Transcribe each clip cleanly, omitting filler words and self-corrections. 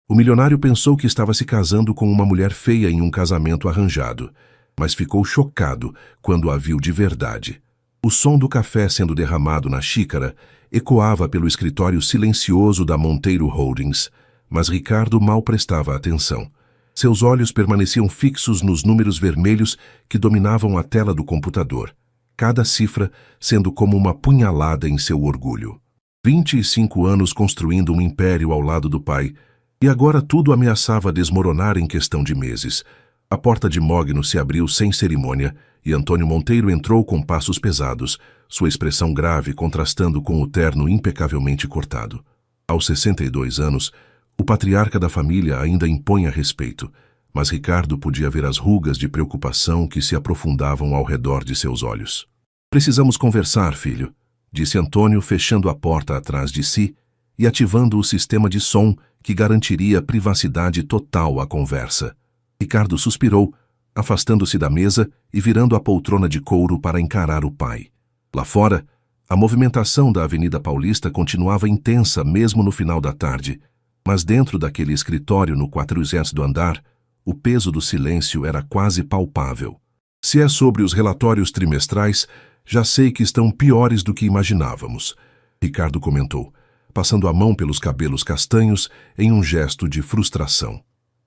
O milionário pensou que estava se casando com uma mulher feia em um casamento arranjado, mas ficou chocado quando a viu de verdade. O som do café sendo derramado na xícara ecoava pelo escritório silencioso da Monteiro Holdings, mas Ricardo mal prestava atenção. Seus olhos permaneciam fixos nos números vermelhos que dominavam a tela do computador, cada cifra sendo como uma punhalada em seu orgulho. 25 anos construindo um império ao lado do pai, e agora tudo ameaçava desmoronar em questão de meses. A porta de Mogno se abriu sem cerimônia e Antônio Monteiro entrou com passos pesados, sua expressão grave contrastando com o terno impecavelmente cortado. Aos 62 anos, o patriarca da família ainda impunha respeito, mas Ricardo podia ver as rugas de preocupação que se aprofundavam ao redor de seus olhos. "Precisamos conversar, filho", disse Antônio, fechando a porta atrás de si e ativando o sistema de som que garantiria privacidade total à conversa. Ricardo suspirou, afastando-se da mesa e virando a poltrona de couro para encarar o pai. Lá fora, a movimentação da Avenida Paulista continuava intensa mesmo no final da tarde, mas dentro daquele escritório no 400º andar, o peso do silêncio era quase palpável. "Se é sobre os relatórios trimestrais, já sei que estão piores do que imaginávamos", Ricardo comentou, passando a mão pelos cabelos castanhos em um gesto de frustração.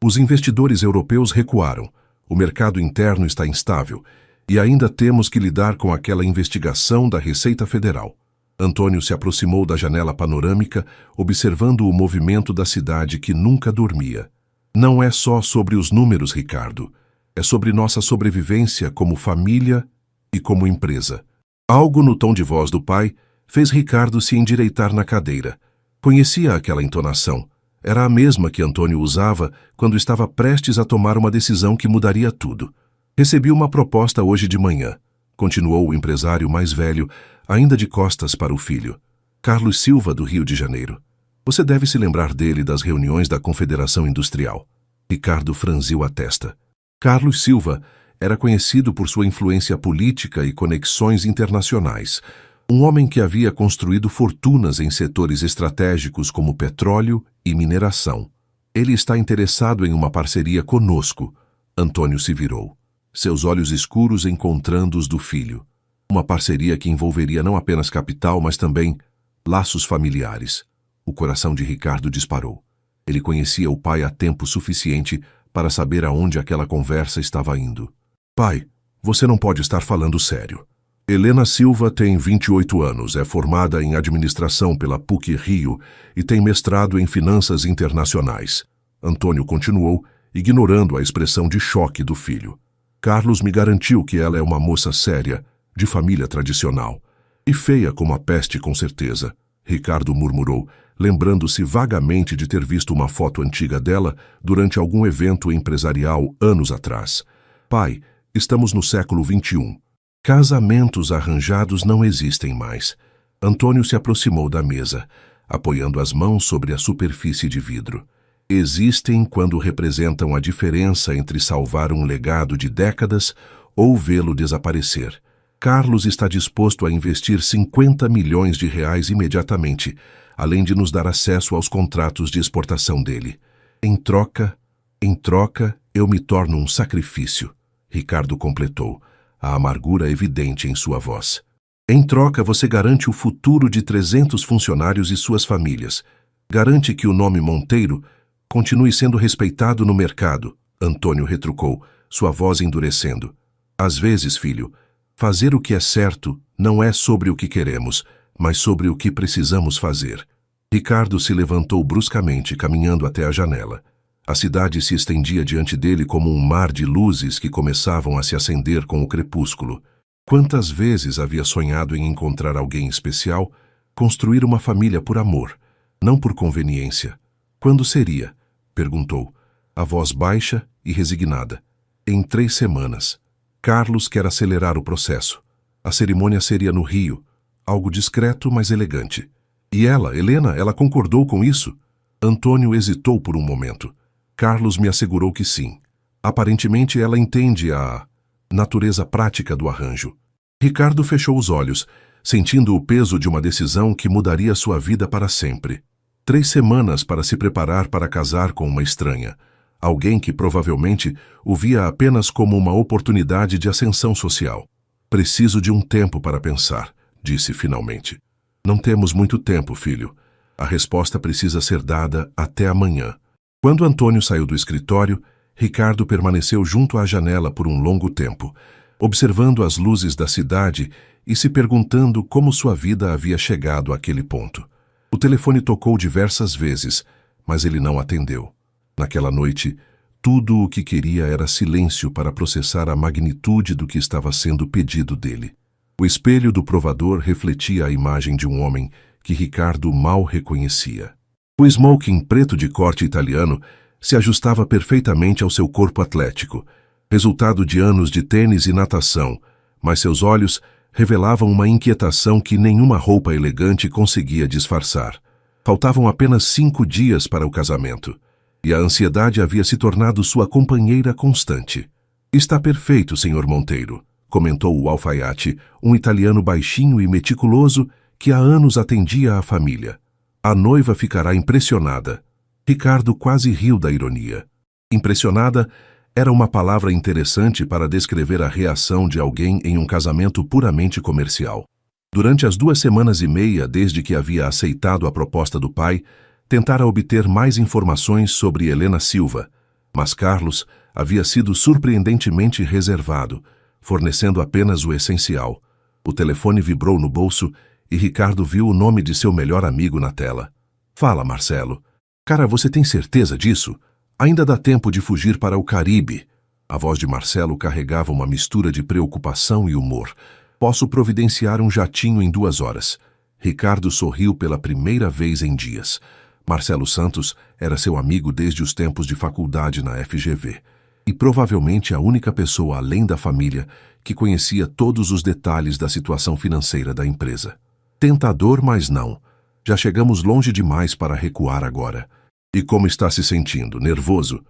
"Os investidores europeus recuaram, o mercado interno está instável e ainda temos que lidar com aquela investigação da Receita Federal." Antônio se aproximou da janela panorâmica, observando o movimento da cidade que nunca dormia. "Não é só sobre os números, Ricardo. É sobre nossa sobrevivência como família e como empresa." Algo no tom de voz do pai fez Ricardo se endireitar na cadeira. Conhecia aquela entonação. Era a mesma que Antônio usava quando estava prestes a tomar uma decisão que mudaria tudo. "Recebi uma proposta hoje de manhã", continuou o empresário mais velho, ainda de costas para o filho. "Carlos Silva, do Rio de Janeiro. Você deve se lembrar dele das reuniões da Confederação Industrial." Ricardo franziu a testa. Carlos Silva era conhecido por sua influência política e conexões internacionais. Um homem que havia construído fortunas em setores estratégicos como petróleo e mineração. "Ele está interessado em uma parceria conosco." Antônio se virou, seus olhos escuros encontrando os do filho. Uma parceria que envolveria não apenas capital, mas também laços familiares. O coração de Ricardo disparou. Ele conhecia o pai há tempo suficiente para saber aonde aquela conversa estava indo. "Pai, você não pode estar falando sério. Helena Silva tem 28 anos, é formada em administração pela PUC-Rio e tem mestrado em finanças internacionais." Antônio continuou, ignorando a expressão de choque do filho. "Carlos me garantiu que ela é uma moça séria, de família tradicional. E feia como a peste, com certeza." Ricardo murmurou, lembrando-se vagamente de ter visto uma foto antiga dela durante algum evento empresarial anos atrás. "Pai, estamos no século XXI. Casamentos arranjados não existem mais." Antônio se aproximou da mesa, apoiando as mãos sobre a superfície de vidro. "Existem quando representam a diferença entre salvar um legado de décadas ou vê-lo desaparecer. Carlos está disposto a investir 50 milhões de reais imediatamente, além de nos dar acesso aos contratos de exportação dele. Em troca, eu me torno um sacrifício." Ricardo completou, a amargura evidente em sua voz. "Em troca, você garante o futuro de 300 funcionários e suas famílias. Garante que o nome Monteiro continue sendo respeitado no mercado." Antônio retrucou, sua voz endurecendo. "Às vezes, filho, fazer o que é certo não é sobre o que queremos, mas sobre o que precisamos fazer." Ricardo se levantou bruscamente, caminhando até a janela. A cidade se estendia diante dele como um mar de luzes que começavam a se acender com o crepúsculo. Quantas vezes havia sonhado em encontrar alguém especial, construir uma família por amor, não por conveniência. "Quando seria?" perguntou, a voz baixa e resignada. "Em 3 semanas. Carlos quer acelerar o processo. A cerimônia seria no Rio, algo discreto, mas elegante." "E ela, Helena, ela concordou com isso?" Antônio hesitou por um momento. Carlos me assegurou que sim. Aparentemente ela entende a natureza prática do arranjo. Ricardo fechou os olhos, sentindo o peso de uma decisão que mudaria sua vida para sempre. 3 semanas para se preparar para casar com uma estranha. Alguém que provavelmente o via apenas como uma oportunidade de ascensão social. Preciso de um tempo para pensar, disse finalmente. Não temos muito tempo, filho. A resposta precisa ser dada até amanhã. Quando Antônio saiu do escritório, Ricardo permaneceu junto à janela por um longo tempo, observando as luzes da cidade e se perguntando como sua vida havia chegado àquele ponto. O telefone tocou diversas vezes, mas ele não atendeu. Naquela noite, tudo o que queria era silêncio para processar a magnitude do que estava sendo pedido dele. O espelho do provador refletia a imagem de um homem que Ricardo mal reconhecia. O smoking preto de corte italiano se ajustava perfeitamente ao seu corpo atlético, resultado de anos de tênis e natação, mas seus olhos revelavam uma inquietação que nenhuma roupa elegante conseguia disfarçar. Faltavam apenas 5 dias para o casamento, e a ansiedade havia se tornado sua companheira constante. Está perfeito, Sr. Monteiro, comentou o alfaiate, um italiano baixinho e meticuloso que há anos atendia a família. A noiva ficará impressionada. Ricardo quase riu da ironia. Impressionada era uma palavra interessante para descrever a reação de alguém em um casamento puramente comercial. Durante as 2 semanas e meia desde que havia aceitado a proposta do pai, tentara obter mais informações sobre Helena Silva, mas Carlos havia sido surpreendentemente reservado, fornecendo apenas o essencial. O telefone vibrou no bolso e Ricardo viu o nome de seu melhor amigo na tela. Fala, Marcelo. Cara, você tem certeza disso? Ainda dá tempo de fugir para o Caribe. A voz de Marcelo carregava uma mistura de preocupação e humor. Posso providenciar um jatinho em 2 horas. Ricardo sorriu pela primeira vez em dias. Marcelo Santos era seu amigo desde os tempos de faculdade na FGV. E provavelmente a única pessoa além da família que conhecia todos os detalhes da situação financeira da empresa. Tentador, mas não. Já chegamos longe demais para recuar agora. E como está se sentindo? Nervoso?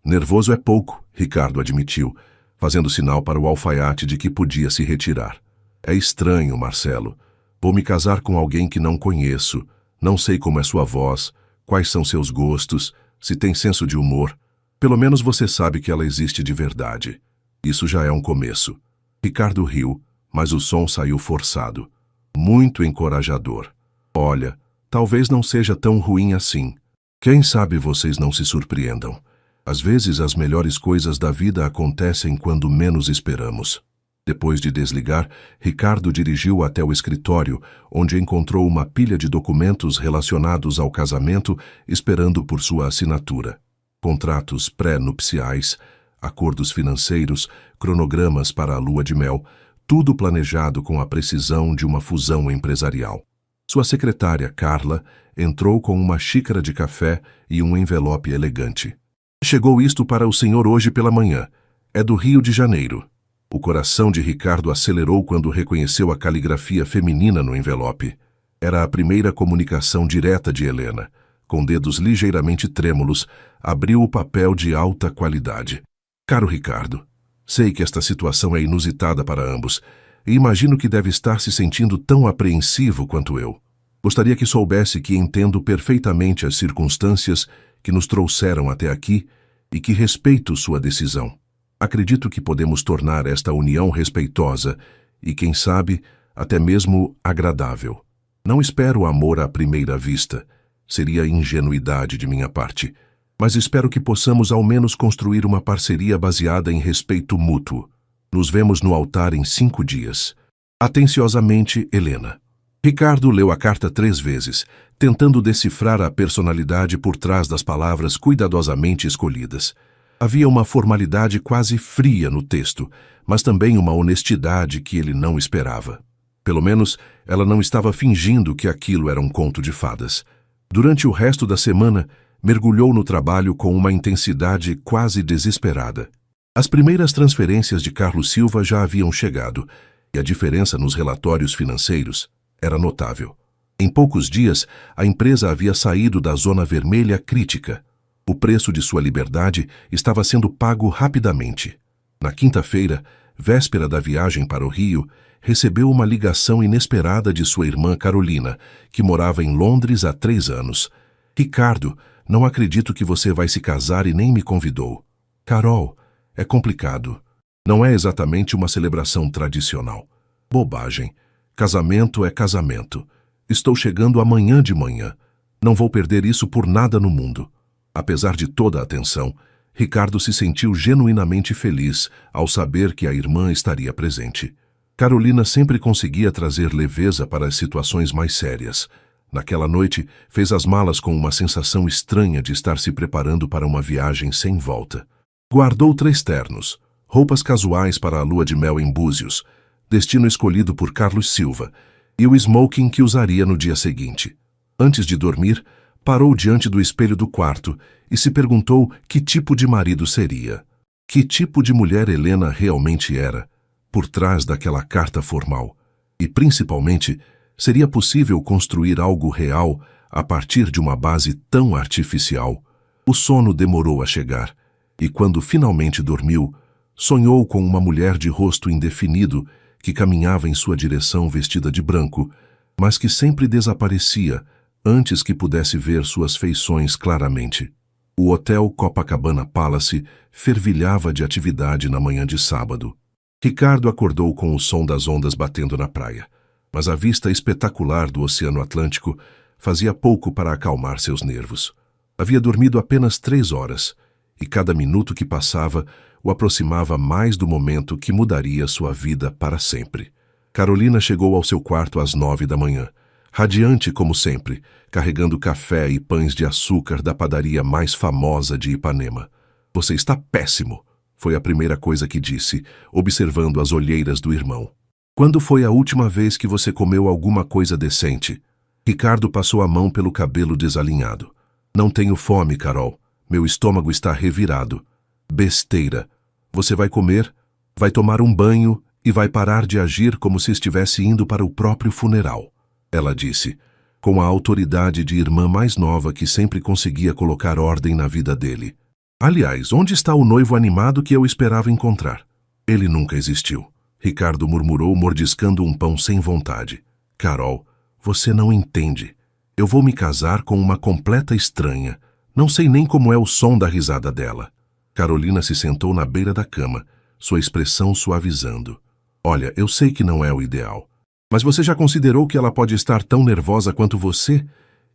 Nervoso é pouco, Ricardo admitiu, fazendo sinal para o alfaiate de que podia se retirar. É estranho, Marcelo. Vou me casar com alguém que não conheço. Não sei como é sua voz, quais são seus gostos, se tem senso de humor. Pelo menos você sabe que ela existe de verdade. Isso já é um começo. Ricardo riu, mas o som saiu forçado. Muito encorajador. Olha, talvez não seja tão ruim assim. Quem sabe vocês não se surpreendam. Às vezes as melhores coisas da vida acontecem quando menos esperamos. Depois de desligar, Ricardo dirigiu até o escritório, onde encontrou uma pilha de documentos relacionados ao casamento esperando por sua assinatura. Contratos pré-nupciais, acordos financeiros, cronogramas para a lua de mel, tudo planejado com a precisão de uma fusão empresarial. Sua secretária, Carla, entrou com uma xícara de café e um envelope elegante. Chegou isto para o senhor hoje pela manhã. É do Rio de Janeiro. O coração de Ricardo acelerou quando reconheceu a caligrafia feminina no envelope. Era a primeira comunicação direta de Helena. Com dedos ligeiramente trêmulos, abriu o papel de alta qualidade. Caro Ricardo, sei que esta situação é inusitada para ambos, e imagino que deve estar se sentindo tão apreensivo quanto eu. Gostaria que soubesse que entendo perfeitamente as circunstâncias que nos trouxeram até aqui e que respeito sua decisão. Acredito que podemos tornar esta união respeitosa e, quem sabe, até mesmo agradável. Não espero amor à primeira vista. Seria ingenuidade de minha parte. Mas espero que possamos ao menos construir uma parceria baseada em respeito mútuo. Nos vemos no altar em 5 dias. Atenciosamente, Helena. Ricardo leu a carta 3 vezes, tentando decifrar a personalidade por trás das palavras cuidadosamente escolhidas. Havia uma formalidade quase fria no texto, mas também uma honestidade que ele não esperava. Pelo menos, ela não estava fingindo que aquilo era um conto de fadas. Durante o resto da semana, mergulhou no trabalho com uma intensidade quase desesperada. As primeiras transferências de Carlos Silva já haviam chegado, e a diferença nos relatórios financeiros era notável. Em poucos dias, a empresa havia saído da zona vermelha crítica. O preço de sua liberdade estava sendo pago rapidamente. Na quinta-feira, véspera da viagem para o Rio, recebeu uma ligação inesperada de sua irmã Carolina, que morava em Londres há 3 anos. Ricardo, não acredito que você vai se casar e nem me convidou. Carol, é complicado. Não é exatamente uma celebração tradicional. Bobagem. Casamento é casamento. Estou chegando amanhã de manhã. Não vou perder isso por nada no mundo. Apesar de toda a atenção, Ricardo se sentiu genuinamente feliz ao saber que a irmã estaria presente. Carolina sempre conseguia trazer leveza para as situações mais sérias. Naquela noite, fez as malas com uma sensação estranha de estar se preparando para uma viagem sem volta. Guardou 3 ternos, roupas casuais para a lua de mel em Búzios, destino escolhido por Carlos Silva, e o smoking que usaria no dia seguinte. Antes de dormir, parou diante do espelho do quarto e se perguntou que tipo de marido seria. Que tipo de mulher Helena realmente era, por trás daquela carta formal. E, principalmente, seria possível construir algo real a partir de uma base tão artificial? O sono demorou a chegar, e quando finalmente dormiu, sonhou com uma mulher de rosto indefinido que caminhava em sua direção vestida de branco, mas que sempre desaparecia antes que pudesse ver suas feições claramente. O Hotel Copacabana Palace fervilhava de atividade na manhã de sábado. Ricardo acordou com o som das ondas batendo na praia, mas a vista espetacular do Oceano Atlântico fazia pouco para acalmar seus nervos. Havia dormido apenas 3 horas, e cada minuto que passava o aproximava mais do momento que mudaria sua vida para sempre. Carolina chegou ao seu quarto às 9 da manhã, radiante como sempre, carregando café e pães de açúcar da padaria mais famosa de Ipanema. "Você está péssimo", foi a primeira coisa que disse, observando as olheiras do irmão. "Quando foi a última vez que você comeu alguma coisa decente?" Ricardo passou a mão pelo cabelo desalinhado. "Não tenho fome, Carol. Meu estômago está revirado." "Besteira. Você vai comer, vai tomar um banho e vai parar de agir como se estivesse indo para o próprio funeral", ela disse, com a autoridade de irmã mais nova que sempre conseguia colocar ordem na vida dele. "Aliás, onde está o noivo animado que eu esperava encontrar?" "Ele nunca existiu", Ricardo murmurou, mordiscando um pão sem vontade. "Carol, você não entende. Eu vou me casar com uma completa estranha. Não sei nem como é o som da risada dela." Carolina se sentou na beira da cama, sua expressão suavizando. "Olha, eu sei que não é o ideal. Mas você já considerou que ela pode estar tão nervosa quanto você?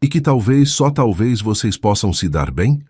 E que talvez, só talvez, vocês possam se dar bem?"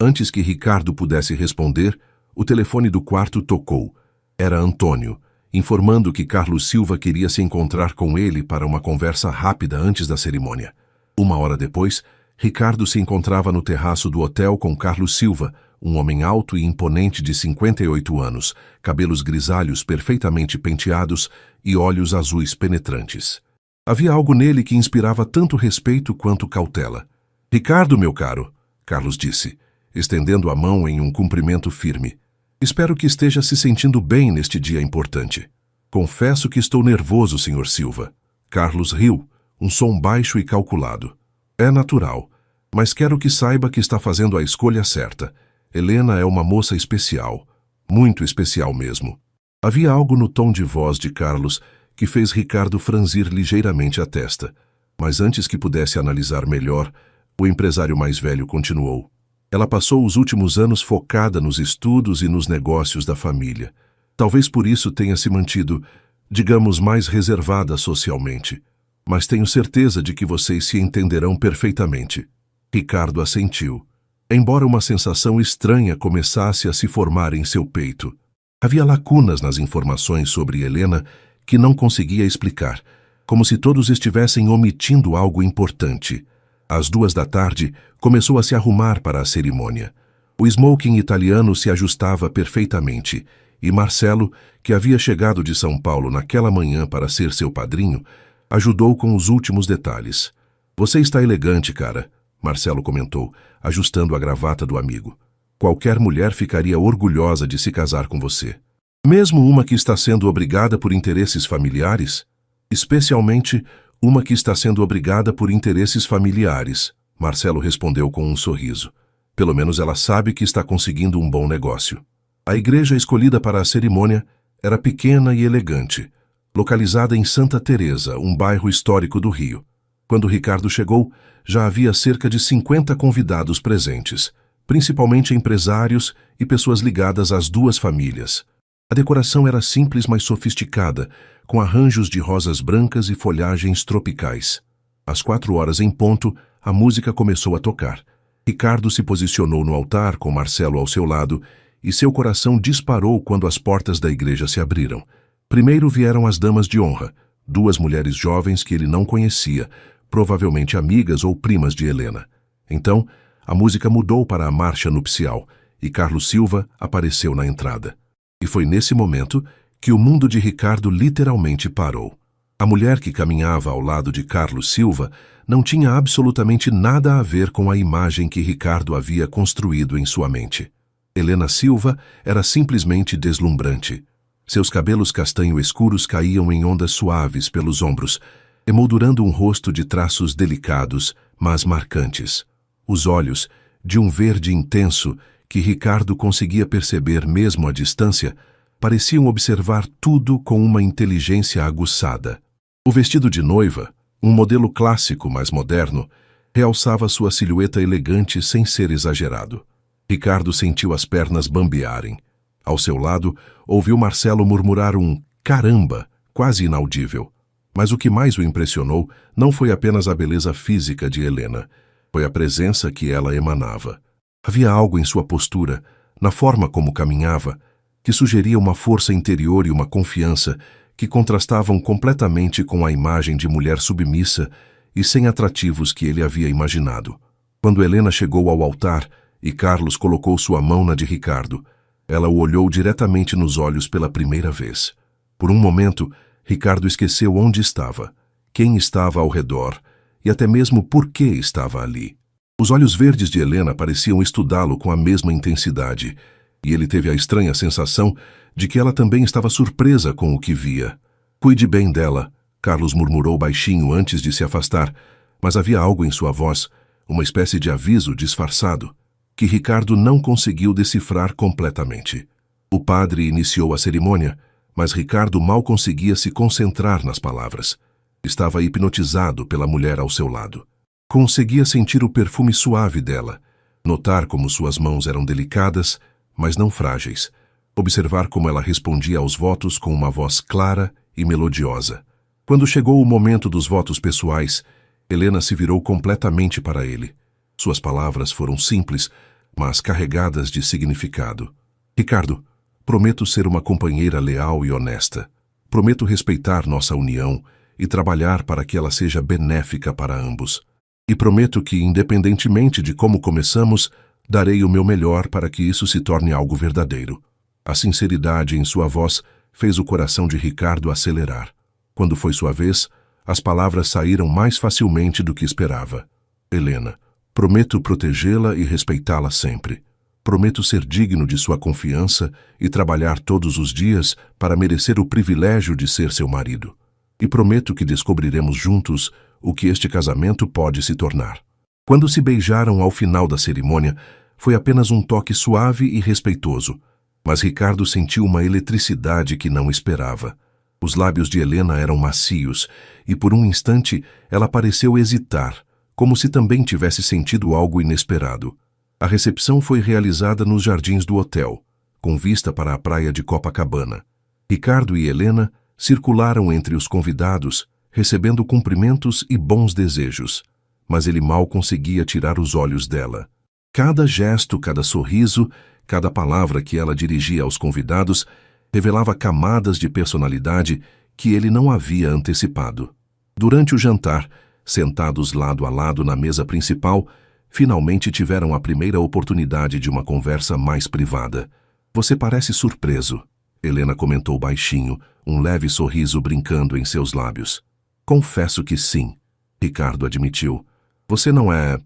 Antes que Ricardo pudesse responder, o telefone do quarto tocou. Era Antônio, informando que Carlos Silva queria se encontrar com ele para uma conversa rápida antes da cerimônia. 1 hora depois, Ricardo se encontrava no terraço do hotel com Carlos Silva, um homem alto e imponente de 58 anos, cabelos grisalhos perfeitamente penteados e olhos azuis penetrantes. Havia algo nele que inspirava tanto respeito quanto cautela. "Ricardo, meu caro", Carlos disse, estendendo a mão em um cumprimento firme. "Espero que esteja se sentindo bem neste dia importante." "Confesso que estou nervoso, Sr. Silva." Carlos riu, um som baixo e calculado. "É natural, mas quero que saiba que está fazendo a escolha certa. Helena é uma moça especial, muito especial mesmo." Havia algo no tom de voz de Carlos que fez Ricardo franzir ligeiramente a testa, mas antes que pudesse analisar melhor, o empresário mais velho continuou. "Ela passou os últimos anos focada nos estudos e nos negócios da família. Talvez por isso tenha se mantido, digamos, mais reservada socialmente. Mas tenho certeza de que vocês se entenderão perfeitamente." Ricardo assentiu, embora uma sensação estranha começasse a se formar em seu peito. Havia lacunas nas informações sobre Helena que não conseguia explicar, como se todos estivessem omitindo algo importante. Às 2 da tarde, começou a se arrumar para a cerimônia. O smoking italiano se ajustava perfeitamente, e Marcelo, que havia chegado de São Paulo naquela manhã para ser seu padrinho, ajudou com os últimos detalhes. "Você está elegante, cara", Marcelo comentou, ajustando a gravata do amigo. "Qualquer mulher ficaria orgulhosa de se casar com você. Mesmo uma que está sendo obrigada por interesses familiares?" "Especialmente uma que está sendo obrigada por interesses familiares", Marcelo respondeu com um sorriso. "Pelo menos ela sabe que está conseguindo um bom negócio." A igreja escolhida para a cerimônia era pequena e elegante, localizada em Santa Teresa, um bairro histórico do Rio. Quando Ricardo chegou, já havia cerca de 50 convidados presentes, principalmente empresários e pessoas ligadas às duas famílias. A decoração era simples, mas sofisticada, com arranjos de rosas brancas e folhagens tropicais. Às 4 horas em ponto, a música começou a tocar. Ricardo se posicionou no altar com Marcelo ao seu lado e seu coração disparou quando as portas da igreja se abriram. Primeiro vieram as damas de honra, 2 mulheres jovens que ele não conhecia, provavelmente amigas ou primas de Helena. Então, a música mudou para a marcha nupcial e Carlos Silva apareceu na entrada. E foi nesse momento que o mundo de Ricardo literalmente parou. A mulher que caminhava ao lado de Carlos Silva não tinha absolutamente nada a ver com a imagem que Ricardo havia construído em sua mente. Helena Silva era simplesmente deslumbrante. Seus cabelos castanho escuros caíam em ondas suaves pelos ombros, emoldurando um rosto de traços delicados, mas marcantes. Os olhos, de um verde intenso, que Ricardo conseguia perceber mesmo à distância, pareciam observar tudo com uma inteligência aguçada. O vestido de noiva, um modelo clássico, mas moderno, realçava sua silhueta elegante sem ser exagerado. Ricardo sentiu as pernas bambearem. Ao seu lado, ouviu Marcelo murmurar um "caramba", quase inaudível. Mas o que mais o impressionou não foi apenas a beleza física de Helena, foi a presença que ela emanava. Havia algo em sua postura, na forma como caminhava, que sugeria uma força interior e uma confiança que contrastavam completamente com a imagem de mulher submissa e sem atrativos que ele havia imaginado. Quando Helena chegou ao altar e Carlos colocou sua mão na de Ricardo, ela o olhou diretamente nos olhos pela primeira vez. Por um momento, Ricardo esqueceu onde estava, quem estava ao redor e até mesmo por que estava ali. Os olhos verdes de Helena pareciam estudá-lo com a mesma intensidade, e ele teve a estranha sensação de que ela também estava surpresa com o que via. "Cuide bem dela", Carlos murmurou baixinho antes de se afastar, mas havia algo em sua voz, uma espécie de aviso disfarçado, que Ricardo não conseguiu decifrar completamente. O padre iniciou a cerimônia, mas Ricardo mal conseguia se concentrar nas palavras. Estava hipnotizado pela mulher ao seu lado. Conseguia sentir o perfume suave dela, notar como suas mãos eram delicadas, mas não frágeis, observar como ela respondia aos votos com uma voz clara e melodiosa. Quando chegou o momento dos votos pessoais, Helena se virou completamente para ele. Suas palavras foram simples, mas carregadas de significado. "Ricardo, prometo ser uma companheira leal e honesta. Prometo respeitar nossa união e trabalhar para que ela seja benéfica para ambos. E prometo que, independentemente de como começamos, darei o meu melhor para que isso se torne algo verdadeiro." A sinceridade em sua voz fez o coração de Ricardo acelerar. Quando foi sua vez, as palavras saíram mais facilmente do que esperava. "Helena, prometo protegê-la e respeitá-la sempre. Prometo ser digno de sua confiança e trabalhar todos os dias para merecer o privilégio de ser seu marido. E prometo que descobriremos juntos o que este casamento pode se tornar." Quando se beijaram ao final da cerimônia, foi apenas um toque suave e respeitoso, mas Ricardo sentiu uma eletricidade que não esperava. Os lábios de Helena eram macios e por um instante ela pareceu hesitar, como se também tivesse sentido algo inesperado. A recepção foi realizada nos jardins do hotel, com vista para a praia de Copacabana. Ricardo e Helena circularam entre os convidados, recebendo cumprimentos e bons desejos, mas ele mal conseguia tirar os olhos dela. Cada gesto, cada sorriso, cada palavra que ela dirigia aos convidados revelava camadas de personalidade que ele não havia antecipado. Durante o jantar, sentados lado a lado na mesa principal, finalmente tiveram a primeira oportunidade de uma conversa mais privada. "Você parece surpreso", Helena comentou baixinho, um leve sorriso brincando em seus lábios. "Confesso que sim", Ricardo admitiu. "Você não é...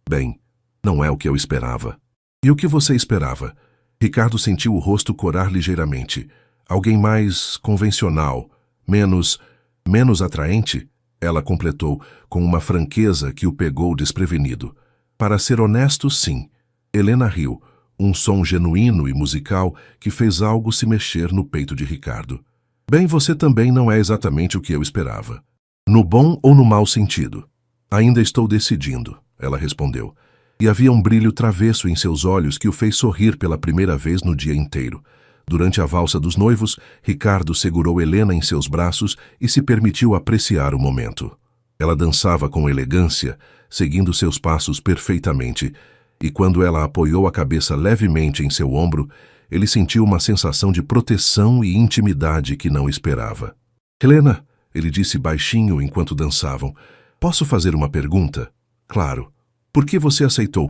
bem, não é o que eu esperava." "E o que você esperava?" Ricardo sentiu o rosto corar ligeiramente. "Alguém mais convencional, menos atraente?" Ela completou, com uma franqueza que o pegou desprevenido. "Para ser honesto, sim." Helena riu, um som genuíno e musical que fez algo se mexer no peito de Ricardo. "Bem, você também não é exatamente o que eu esperava." "No bom ou no mau sentido?" Ainda estou decidindo, ela respondeu. E havia um brilho travesso em seus olhos que o fez sorrir pela primeira vez no dia inteiro. Durante a valsa dos noivos, Ricardo segurou Helena em seus braços e se permitiu apreciar o momento. Ela dançava com elegância, seguindo seus passos perfeitamente, e quando ela apoiou a cabeça levemente em seu ombro, ele sentiu uma sensação de proteção e intimidade que não esperava. Helena, ele disse baixinho enquanto dançavam, posso fazer uma pergunta? Claro. Por que você aceitou?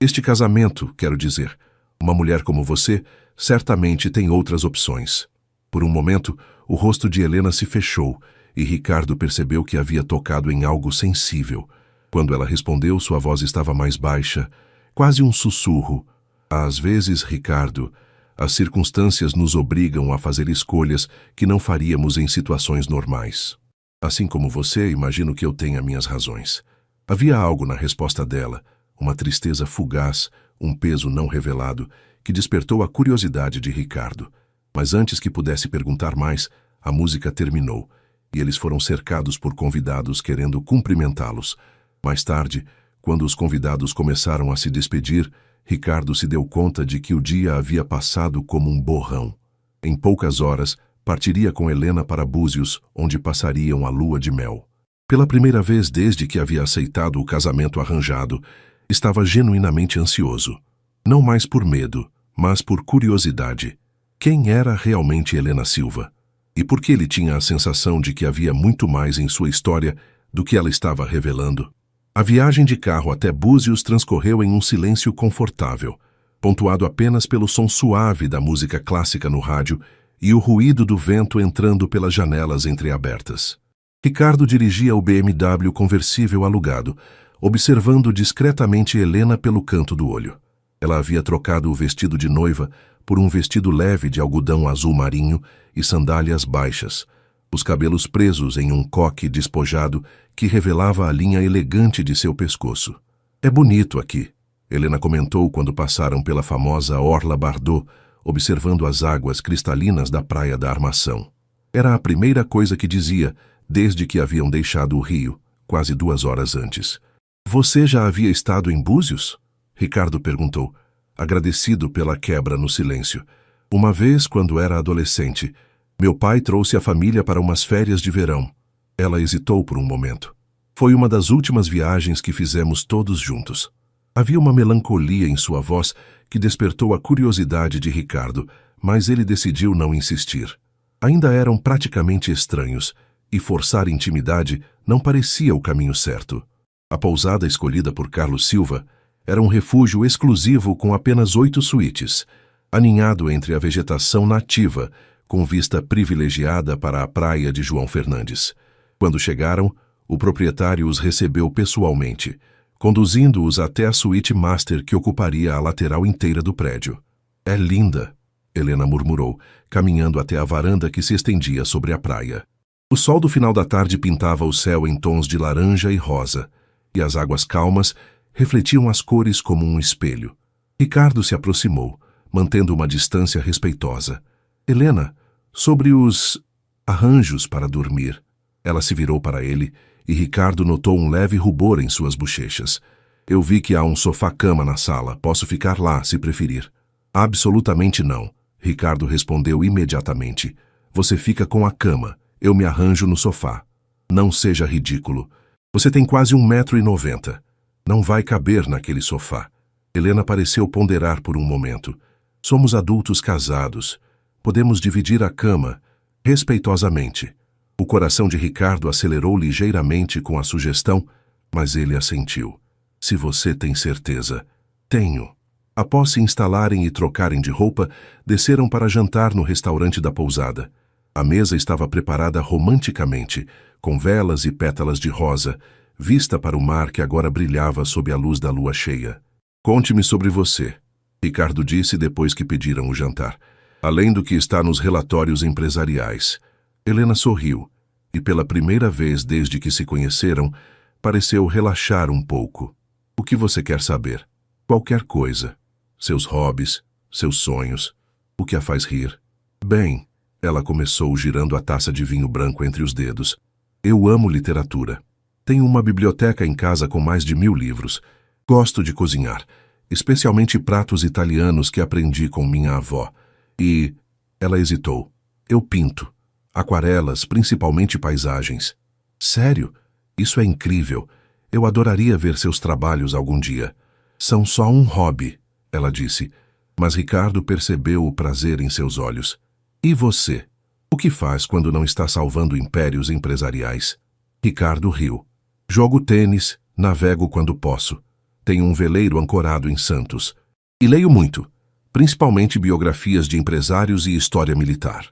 Este casamento, quero dizer. Uma mulher como você certamente tem outras opções. Por um momento, o rosto de Helena se fechou e Ricardo percebeu que havia tocado em algo sensível. Quando ela respondeu, sua voz estava mais baixa, quase um sussurro. Às vezes, Ricardo, as circunstâncias nos obrigam a fazer escolhas que não faríamos em situações normais. Assim como você, imagino que eu tenha minhas razões. Havia algo na resposta dela, uma tristeza fugaz, um peso não revelado, que despertou a curiosidade de Ricardo. Mas antes que pudesse perguntar mais, a música terminou, e eles foram cercados por convidados querendo cumprimentá-los. Mais tarde, quando os convidados começaram a se despedir, Ricardo se deu conta de que o dia havia passado como um borrão. Em poucas horas, partiria com Helena para Búzios, onde passariam a lua de mel. Pela primeira vez desde que havia aceitado o casamento arranjado, estava genuinamente ansioso. Não mais por medo, mas por curiosidade. Quem era realmente Helena Silva? E por que ele tinha a sensação de que havia muito mais em sua história do que ela estava revelando? A viagem de carro até Búzios transcorreu em um silêncio confortável, pontuado apenas pelo som suave da música clássica no rádio e o ruído do vento entrando pelas janelas entreabertas. Ricardo dirigia o BMW conversível alugado, observando discretamente Helena pelo canto do olho. Ela havia trocado o vestido de noiva por um vestido leve de algodão azul marinho e sandálias baixas, os cabelos presos em um coque despojado que revelava a linha elegante de seu pescoço. É bonito aqui, Helena comentou quando passaram pela famosa Orla Bardot, observando as águas cristalinas da Praia da Armação. Era a primeira coisa que dizia, desde que haviam deixado o Rio, quase 2 horas antes. Você já havia estado em Búzios? Ricardo perguntou, agradecido pela quebra no silêncio. Uma vez, quando era adolescente, meu pai trouxe a família para umas férias de verão. Ela hesitou por um momento. Foi uma das últimas viagens que fizemos todos juntos. Havia uma melancolia em sua voz que despertou a curiosidade de Ricardo, mas ele decidiu não insistir. Ainda eram praticamente estranhos, e forçar intimidade não parecia o caminho certo. A pousada escolhida por Carlos Silva era um refúgio exclusivo com apenas 8 suítes, aninhado entre a vegetação nativa, com vista privilegiada para a praia de João Fernandes. Quando chegaram, o proprietário os recebeu pessoalmente, conduzindo-os até a suíte master que ocuparia a lateral inteira do prédio. É linda, Helena murmurou, caminhando até a varanda que se estendia sobre a praia. O sol do final da tarde pintava o céu em tons de laranja e rosa, e as águas calmas refletiam as cores como um espelho. Ricardo se aproximou, mantendo uma distância respeitosa. Helena, sobre os arranjos para dormir. Ela se virou para ele e Ricardo notou um leve rubor em suas bochechas. Eu vi que há um sofá-cama na sala. Posso ficar lá, se preferir. Absolutamente não, Ricardo respondeu imediatamente. Você fica com a cama. Eu me arranjo no sofá. Não seja ridículo. Você tem quase 1,90 m. Não vai caber naquele sofá. Helena pareceu ponderar por um momento. Somos adultos casados. Podemos dividir a cama, respeitosamente. O coração de Ricardo acelerou ligeiramente com a sugestão, mas ele assentiu. Se você tem certeza. Tenho. Após se instalarem e trocarem de roupa, desceram para jantar no restaurante da pousada. A mesa estava preparada romanticamente, com velas e pétalas de rosa, vista para o mar que agora brilhava sob a luz da lua cheia. Conte-me sobre você, Ricardo disse depois que pediram o jantar. Além do que está nos relatórios empresariais. Helena sorriu, e pela primeira vez desde que se conheceram, pareceu relaxar um pouco. O que você quer saber? Qualquer coisa. Seus hobbies, seus sonhos, o que a faz rir. Bem, ela começou girando a taça de vinho branco entre os dedos. Eu amo literatura. Tenho uma biblioteca em casa com mais de 1000 livros. Gosto de cozinhar, especialmente pratos italianos que aprendi com minha avó. E... Ela hesitou. Eu pinto. Aquarelas, principalmente paisagens. Sério? Isso é incrível. Eu adoraria ver seus trabalhos algum dia. São só um hobby, ela disse, mas Ricardo percebeu o prazer em seus olhos. E você? O que faz quando não está salvando impérios empresariais? Ricardo riu. Jogo tênis, navego quando posso. Tenho um veleiro ancorado em Santos. E leio muito, principalmente biografias de empresários e história militar.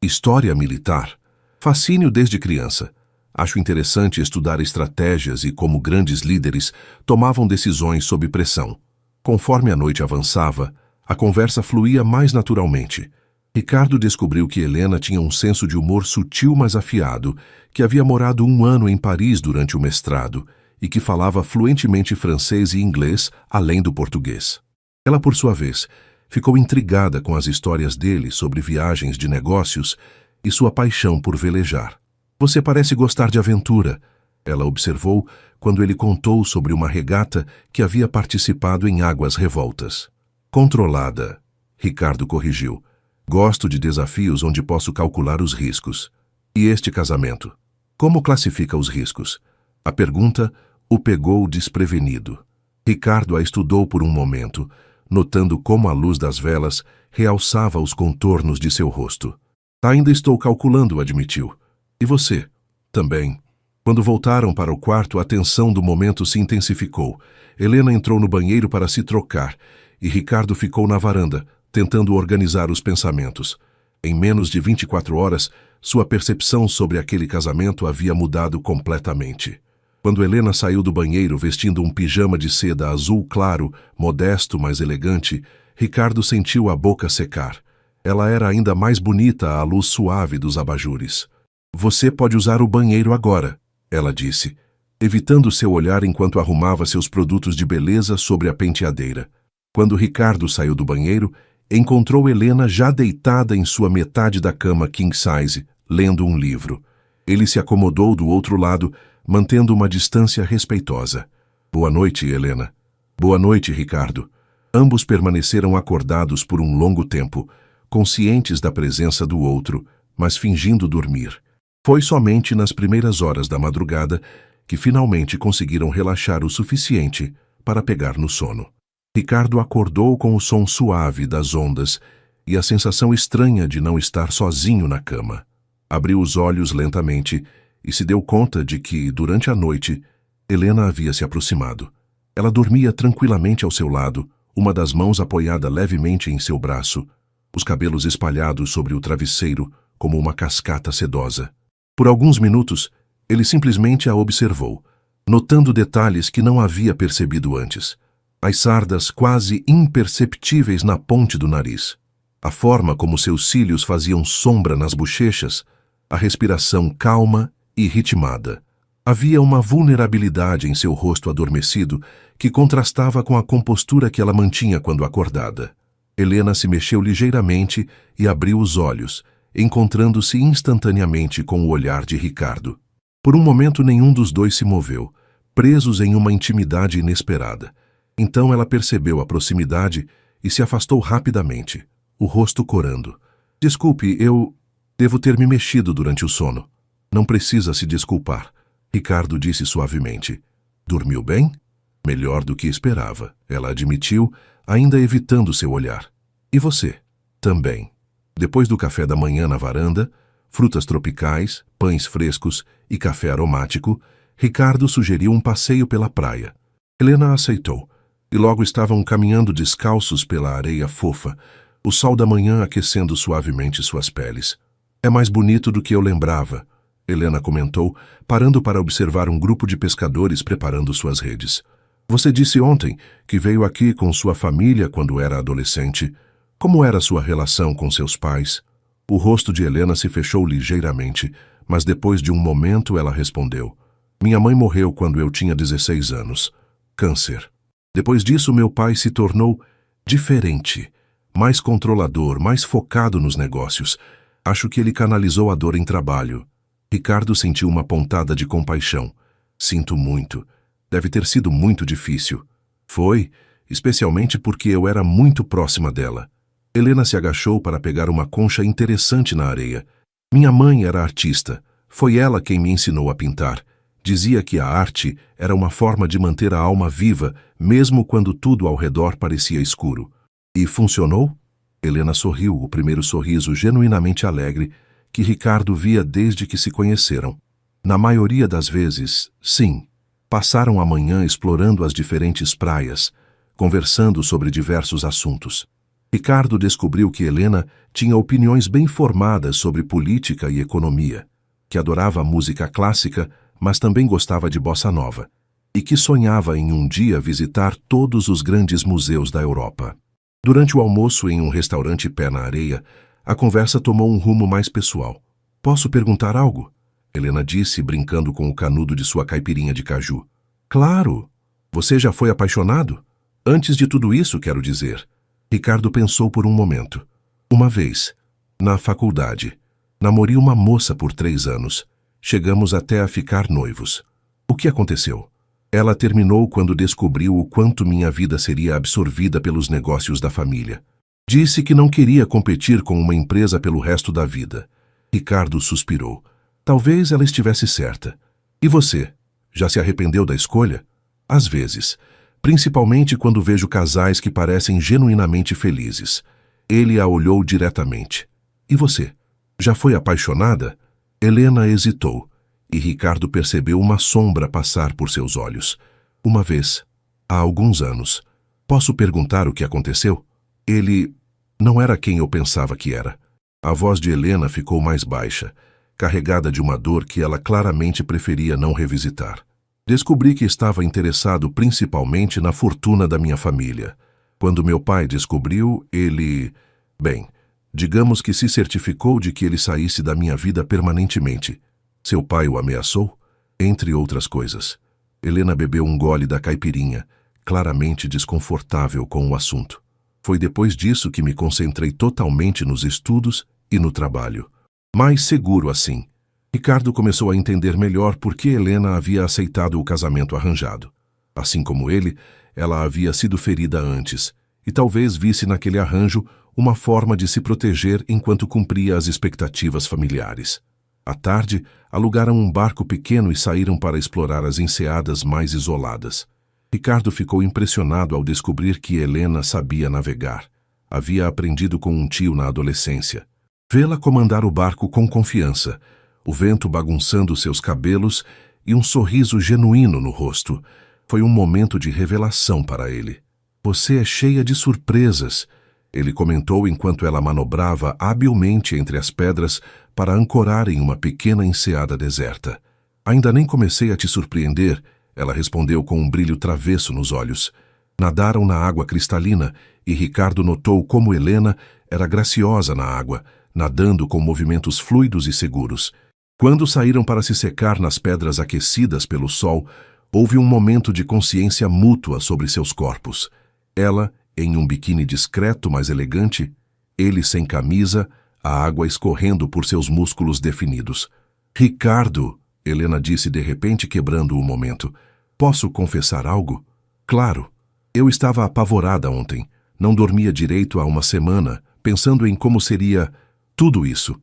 História militar? Fascínio desde criança. Acho interessante estudar estratégias e como grandes líderes tomavam decisões sob pressão. Conforme a noite avançava, a conversa fluía mais naturalmente. Ricardo descobriu que Helena tinha um senso de humor sutil mas afiado, que havia morado 1 ano em Paris durante o mestrado e que falava fluentemente francês e inglês, além do português. Ela, por sua vez, ficou intrigada com as histórias dele sobre viagens de negócios e sua paixão por velejar. Você parece gostar de aventura, ela observou quando ele contou sobre uma regata que havia participado em águas revoltas. Controlada, Ricardo corrigiu. Gosto de desafios onde posso calcular os riscos. E este casamento? Como classifica os riscos? A pergunta o pegou desprevenido. Ricardo a estudou por um momento, notando como a luz das velas realçava os contornos de seu rosto. Ainda estou calculando, admitiu. E você? Também. Quando voltaram para o quarto, a tensão do momento se intensificou. Helena entrou no banheiro para se trocar e Ricardo ficou na varanda, tentando organizar os pensamentos. Em menos de 24 horas, sua percepção sobre aquele casamento havia mudado completamente. Quando Helena saiu do banheiro vestindo um pijama de seda azul claro, modesto, mas elegante, Ricardo sentiu a boca secar. Ela era ainda mais bonita à luz suave dos abajures. Você pode usar o banheiro agora, ela disse, evitando seu olhar enquanto arrumava seus produtos de beleza sobre a penteadeira. Quando Ricardo saiu do banheiro, encontrou Helena já deitada em sua metade da cama king size, lendo um livro. Ele se acomodou do outro lado, mantendo uma distância respeitosa. Boa noite, Helena. Boa noite, Ricardo. Ambos permaneceram acordados por um longo tempo, conscientes da presença do outro, mas fingindo dormir. Foi somente nas primeiras horas da madrugada que finalmente conseguiram relaxar o suficiente para pegar no sono. Ricardo acordou com o som suave das ondas e a sensação estranha de não estar sozinho na cama. Abriu os olhos lentamente e se deu conta de que, durante a noite, Helena havia se aproximado. Ela dormia tranquilamente ao seu lado, uma das mãos apoiada levemente em seu braço, os cabelos espalhados sobre o travesseiro como uma cascata sedosa. Por alguns minutos, ele simplesmente a observou, notando detalhes que não havia percebido antes. As sardas quase imperceptíveis na ponte do nariz, a forma como seus cílios faziam sombra nas bochechas, a respiração calma e ritmada. Havia uma vulnerabilidade em seu rosto adormecido que contrastava com a compostura que ela mantinha quando acordada. Helena se mexeu ligeiramente e abriu os olhos, encontrando-se instantaneamente com o olhar de Ricardo. Por um momento nenhum dos dois se moveu, presos em uma intimidade inesperada. Então ela percebeu a proximidade e se afastou rapidamente, o rosto corando. Desculpe, eu devo ter me mexido durante o sono. Não precisa se desculpar, Ricardo disse suavemente. Dormiu bem? Melhor do que esperava, ela admitiu, ainda evitando seu olhar. E você? Também. Depois do café da manhã na varanda, frutas tropicais, pães frescos e café aromático, Ricardo sugeriu um passeio pela praia. Helena aceitou, e logo estavam caminhando descalços pela areia fofa, o sol da manhã aquecendo suavemente suas peles. É mais bonito do que eu lembrava, Helena comentou, parando para observar um grupo de pescadores preparando suas redes. Você disse ontem que veio aqui com sua família quando era adolescente. Como era sua relação com seus pais? O rosto de Helena se fechou ligeiramente, mas depois de um momento ela respondeu. Minha mãe morreu quando eu tinha 16 anos. Câncer. Depois disso, meu pai se tornou diferente, mais controlador, mais focado nos negócios. Acho que ele canalizou a dor em trabalho. Ricardo sentiu uma pontada de compaixão. Sinto muito. Deve ter sido muito difícil. Foi, especialmente porque eu era muito próxima dela. Helena se agachou para pegar uma concha interessante na areia. Minha mãe era artista. Foi ela quem me ensinou a pintar. Dizia que a arte era uma forma de manter a alma viva, mesmo quando tudo ao redor parecia escuro. E funcionou? Helena sorriu, o primeiro sorriso genuinamente alegre que Ricardo via desde que se conheceram. Na maioria das vezes, sim. Passaram a manhã explorando as diferentes praias, conversando sobre diversos assuntos. Ricardo descobriu que Helena tinha opiniões bem formadas sobre política e economia, que adorava música clássica, mas também gostava de bossa nova, e que sonhava em um dia visitar todos os grandes museus da Europa. Durante o almoço em um restaurante pé na areia, a conversa tomou um rumo mais pessoal. "Posso perguntar algo?" Helena disse, brincando com o canudo de sua caipirinha de caju. "Claro! Você já foi apaixonado? Antes de tudo isso, quero dizer." Ricardo pensou por um momento. "Uma vez, na faculdade, namorei uma moça por 3 anos. Chegamos até a ficar noivos. O que aconteceu? Ela terminou quando descobriu o quanto minha vida seria absorvida pelos negócios da família. Disse que não queria competir com uma empresa pelo resto da vida." Ricardo suspirou. Talvez ela estivesse certa. "E você? Já se arrependeu da escolha?" "Às vezes. Principalmente quando vejo casais que parecem genuinamente felizes." Ele a olhou diretamente. "E você? Já foi apaixonada?" Helena hesitou, e Ricardo percebeu uma sombra passar por seus olhos. "Uma vez, há alguns anos. Posso perguntar o que aconteceu?" "Ele não era quem eu pensava que era." A voz de Helena ficou mais baixa, carregada de uma dor que ela claramente preferia não revisitar. "Descobri que estava interessado principalmente na fortuna da minha família. Quando meu pai descobriu, ele... Bem, digamos que se certificou de que ele saísse da minha vida permanentemente. Seu pai o ameaçou, entre outras coisas." Helena bebeu um gole da caipirinha, claramente desconfortável com o assunto. "Foi depois disso que me concentrei totalmente nos estudos e no trabalho. Mais seguro assim." Ricardo começou a entender melhor por que Helena havia aceitado o casamento arranjado. Assim como ele, ela havia sido ferida antes, e talvez visse naquele arranjo uma forma de se proteger enquanto cumpria as expectativas familiares. À tarde, alugaram um barco pequeno e saíram para explorar as enseadas mais isoladas. Ricardo ficou impressionado ao descobrir que Helena sabia navegar. Havia aprendido com um tio na adolescência. Vê-la comandar o barco com confiança, o vento bagunçando seus cabelos e um sorriso genuíno no rosto. Foi um momento de revelação para ele. "Você é cheia de surpresas," ele comentou enquanto ela manobrava habilmente entre as pedras para ancorar em uma pequena enseada deserta. "Ainda nem comecei a te surpreender," ela respondeu com um brilho travesso nos olhos. Nadaram na água cristalina e Ricardo notou como Helena era graciosa na água, nadando com movimentos fluidos e seguros. Quando saíram para se secar nas pedras aquecidas pelo sol, houve um momento de consciência mútua sobre seus corpos. Ela, em um biquíni discreto, mas elegante, ele sem camisa, a água escorrendo por seus músculos definidos. "Ricardo," Helena disse de repente, quebrando o momento. "Posso confessar algo?" "Claro. Eu estava apavorada ontem. Não dormia direito há uma semana, pensando em como seria tudo isso.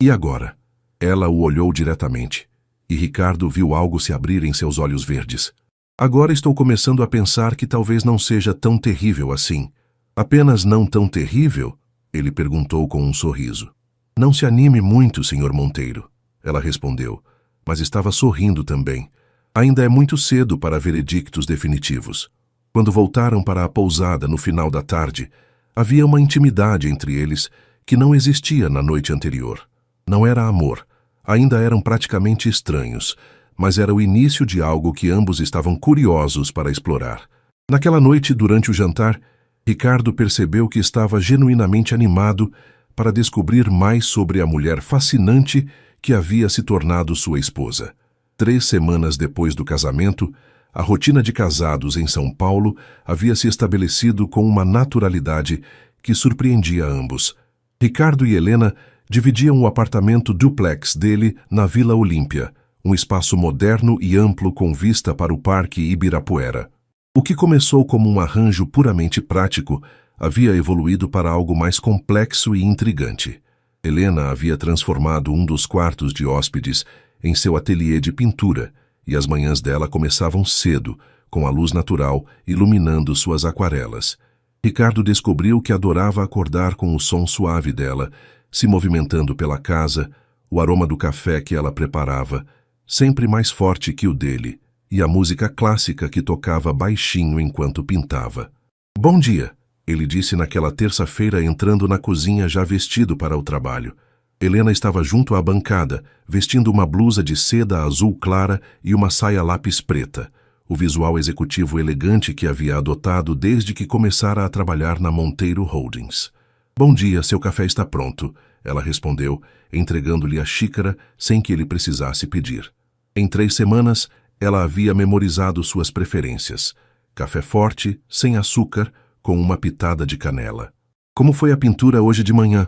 E agora?" Ela o olhou diretamente, e Ricardo viu algo se abrir em seus olhos verdes. "Agora estou começando a pensar que talvez não seja tão terrível assim." "Apenas não tão terrível?" ele perguntou com um sorriso. "Não se anime muito, Sr. Monteiro," ela respondeu, mas estava sorrindo também. "Ainda é muito cedo para veredictos definitivos." Quando voltaram para a pousada no final da tarde, havia uma intimidade entre eles que não existia na noite anterior. Não era amor, ainda eram praticamente estranhos, mas era o início de algo que ambos estavam curiosos para explorar. Naquela noite, durante o jantar, Ricardo percebeu que estava genuinamente animado para descobrir mais sobre a mulher fascinante que havia se tornado sua esposa. 3 semanas depois do casamento, a rotina de casados em São Paulo havia se estabelecido com uma naturalidade que surpreendia ambos. Ricardo e Helena dividiam o apartamento duplex dele na Vila Olímpia, um espaço moderno e amplo com vista para o Parque Ibirapuera. O que começou como um arranjo puramente prático havia evoluído para algo mais complexo e intrigante. Helena havia transformado um dos quartos de hóspedes em seu ateliê de pintura, e as manhãs dela começavam cedo, com a luz natural iluminando suas aquarelas. Ricardo descobriu que adorava acordar com o som suave dela, se movimentando pela casa, o aroma do café que ela preparava, sempre mais forte que o dele, e a música clássica que tocava baixinho enquanto pintava. "Bom dia", ele disse naquela terça-feira entrando na cozinha já vestido para o trabalho. Helena estava junto à bancada, vestindo uma blusa de seda azul clara e uma saia lápis preta, o visual executivo elegante que havia adotado desde que começara a trabalhar na Monteiro Holdings. "Bom dia, seu café está pronto", ela respondeu, entregando-lhe a xícara sem que ele precisasse pedir. Em 3 semanas, ela havia memorizado suas preferências: café forte, sem açúcar, com uma pitada de canela. "Como foi a pintura hoje de manhã?"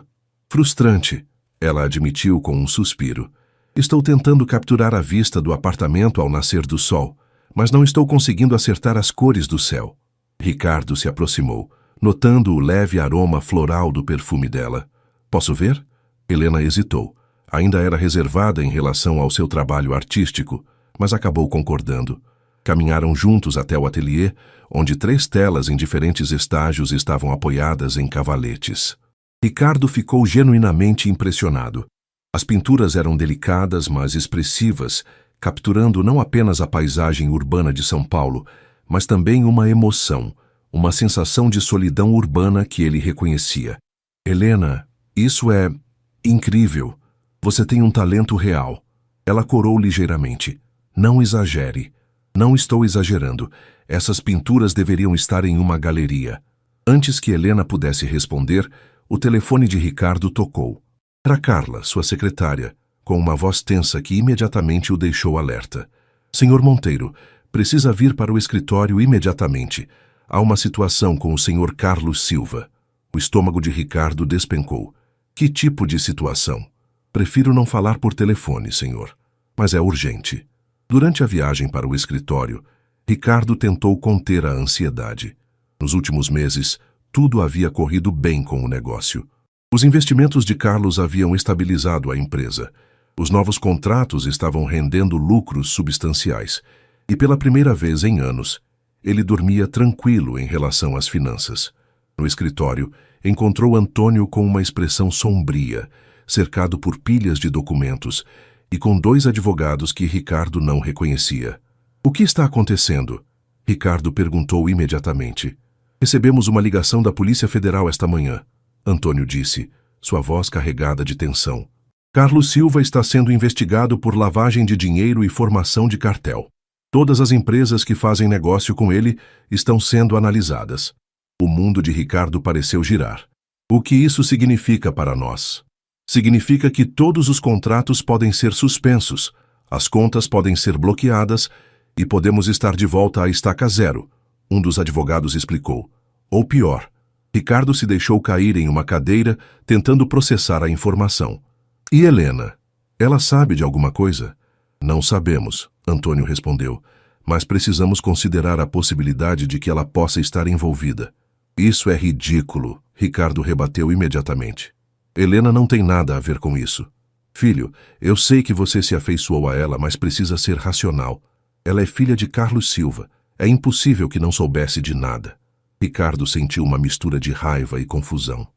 "Frustrante", ela admitiu com um suspiro. "Estou tentando capturar a vista do apartamento ao nascer do sol, mas não estou conseguindo acertar as cores do céu." Ricardo se aproximou, notando o leve aroma floral do perfume dela. "Posso ver?" Helena hesitou. Ainda era reservada em relação ao seu trabalho artístico, mas acabou concordando. Caminharam juntos até o ateliê, onde 3 telas em diferentes estágios estavam apoiadas em cavaletes. Ricardo ficou genuinamente impressionado. As pinturas eram delicadas, mas expressivas, capturando não apenas a paisagem urbana de São Paulo, mas também uma emoção, uma sensação de solidão urbana que ele reconhecia. "Helena, isso é incrível. Você tem um talento real." Ela corou ligeiramente. "Não exagere." "Não estou exagerando. Essas pinturas deveriam estar em uma galeria." Antes que Helena pudesse responder, o telefone de Ricardo tocou. Era Carla, sua secretária, com uma voz tensa que imediatamente o deixou alerta. "Senhor Monteiro, precisa vir para o escritório imediatamente. Há uma situação com o senhor Carlos Silva." O estômago de Ricardo despencou. "Que tipo de situação?" "Prefiro não falar por telefone, senhor. Mas é urgente." Durante a viagem para o escritório, Ricardo tentou conter a ansiedade. Nos últimos meses, tudo havia corrido bem com o negócio. Os investimentos de Carlos haviam estabilizado a empresa. Os novos contratos estavam rendendo lucros substanciais. E pela primeira vez em anos, ele dormia tranquilo em relação às finanças. No escritório, encontrou Antônio com uma expressão sombria, cercado por pilhas de documentos, e com 2 advogados que Ricardo não reconhecia. "O que está acontecendo?" Ricardo perguntou imediatamente. "Recebemos uma ligação da Polícia Federal esta manhã", Antônio disse, sua voz carregada de tensão. "Carlos Silva está sendo investigado por lavagem de dinheiro e formação de cartel. Todas as empresas que fazem negócio com ele estão sendo analisadas." O mundo de Ricardo pareceu girar. "O que isso significa para nós?" "Significa que todos os contratos podem ser suspensos, as contas podem ser bloqueadas e podemos estar de volta à estaca zero", um dos advogados explicou. "Ou pior." Ricardo se deixou cair em uma cadeira, tentando processar a informação. "E Helena? Ela sabe de alguma coisa?" "Não sabemos", Antônio respondeu, "mas precisamos considerar a possibilidade de que ela possa estar envolvida." "Isso é ridículo", Ricardo rebateu imediatamente. "Helena não tem nada a ver com isso." "Filho, eu sei que você se afeiçoou a ela, mas precisa ser racional. Ela é filha de Carlos Silva. É impossível que não soubesse de nada." Ricardo sentiu uma mistura de raiva e confusão.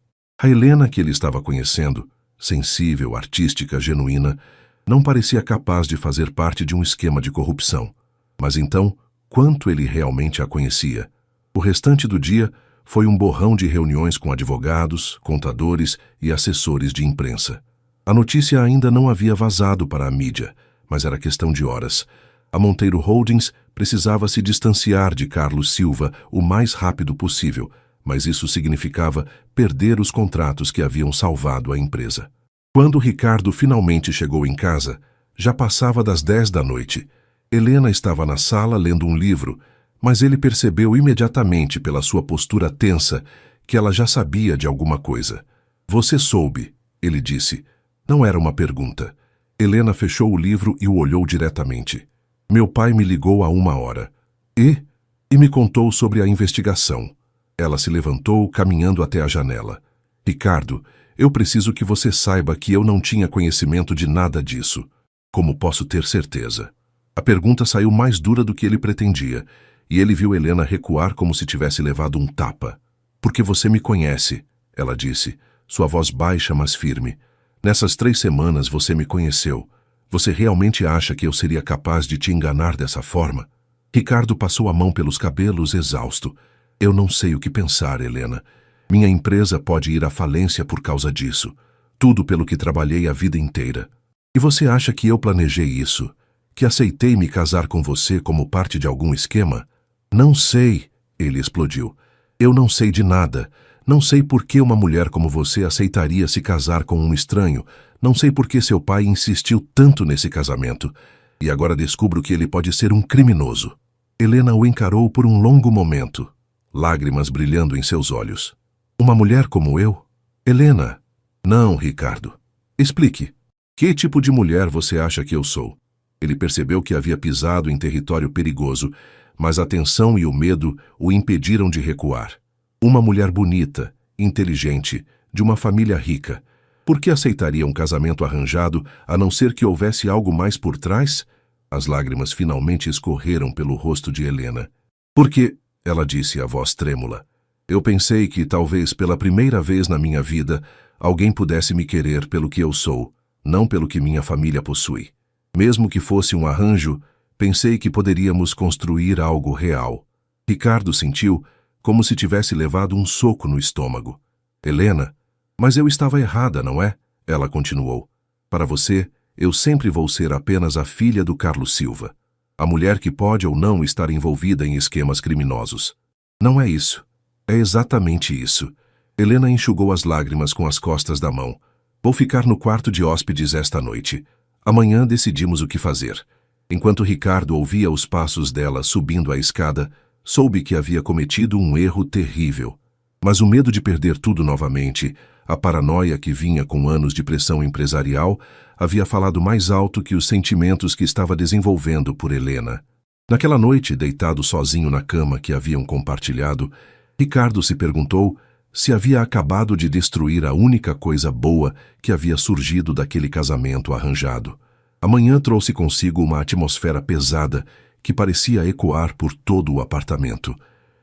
A Helena que ele estava conhecendo, sensível, artística, genuína, não parecia capaz de fazer parte de um esquema de corrupção. Mas então, quanto ele realmente a conhecia? O restante do dia foi um borrão de reuniões com advogados, contadores e assessores de imprensa. A notícia ainda não havia vazado para a mídia, mas era questão de horas. A Monteiro Holdings precisava se distanciar de Carlos Silva o mais rápido possível, mas isso significava perder os contratos que haviam salvado a empresa. Quando Ricardo finalmente chegou em casa, já passava das 10 da noite. Helena estava na sala lendo um livro, mas ele percebeu imediatamente pela sua postura tensa que ela já sabia de alguma coisa. "Você soube", ele disse. Não era uma pergunta. Helena fechou o livro e o olhou diretamente. Meu pai me ligou há 1 hora. E me contou sobre a investigação. Ela se levantou, caminhando até a janela. Ricardo, eu preciso que você saiba que eu não tinha conhecimento de nada disso. Como posso ter certeza? A pergunta saiu mais dura do que ele pretendia, e ele viu Helena recuar como se tivesse levado um tapa. Porque você me conhece, ela disse, sua voz baixa, mas firme. Nessas 3 semanas você me conheceu. Você realmente acha que eu seria capaz de te enganar dessa forma? Ricardo passou a mão pelos cabelos, exausto. Eu não sei o que pensar, Helena. Minha empresa pode ir à falência por causa disso. Tudo pelo que trabalhei a vida inteira. E você acha que eu planejei isso? Que aceitei me casar com você como parte de algum esquema? Não sei, ele explodiu. Eu não sei de nada. Não sei por que uma mulher como você aceitaria se casar com um estranho. Não sei por que seu pai insistiu tanto nesse casamento. E agora descubro que ele pode ser um criminoso. Helena o encarou por um longo momento, lágrimas brilhando em seus olhos. Uma mulher como eu? Helena. Não, Ricardo. Explique. Que tipo de mulher você acha que eu sou? Ele percebeu que havia pisado em território perigoso, mas a tensão e o medo o impediram de recuar. Uma mulher bonita, inteligente, de uma família rica. Por que aceitaria um casamento arranjado, a não ser que houvesse algo mais por trás? As lágrimas finalmente escorreram pelo rosto de Helena. Porque, ela disse, a voz trêmula, eu pensei que, talvez pela primeira vez na minha vida, alguém pudesse me querer pelo que eu sou, não pelo que minha família possui. Mesmo que fosse um arranjo, pensei que poderíamos construir algo real. Ricardo sentiu como se tivesse levado um soco no estômago. Helena, mas eu estava errada, não é? Ela continuou. Para você, eu sempre vou ser apenas a filha do Carlos Silva. A mulher que pode ou não estar envolvida em esquemas criminosos. Não é isso. É exatamente isso. Helena enxugou as lágrimas com as costas da mão. Vou ficar no quarto de hóspedes esta noite. Amanhã decidimos o que fazer. Enquanto Ricardo ouvia os passos dela subindo a escada, soube que havia cometido um erro terrível. Mas o medo de perder tudo novamente, a paranoia que vinha com anos de pressão empresarial, havia falado mais alto que os sentimentos que estava desenvolvendo por Helena. Naquela noite, deitado sozinho na cama que haviam compartilhado, Ricardo se perguntou se havia acabado de destruir a única coisa boa que havia surgido daquele casamento arranjado. A manhã trouxe consigo uma atmosfera pesada que parecia ecoar por todo o apartamento.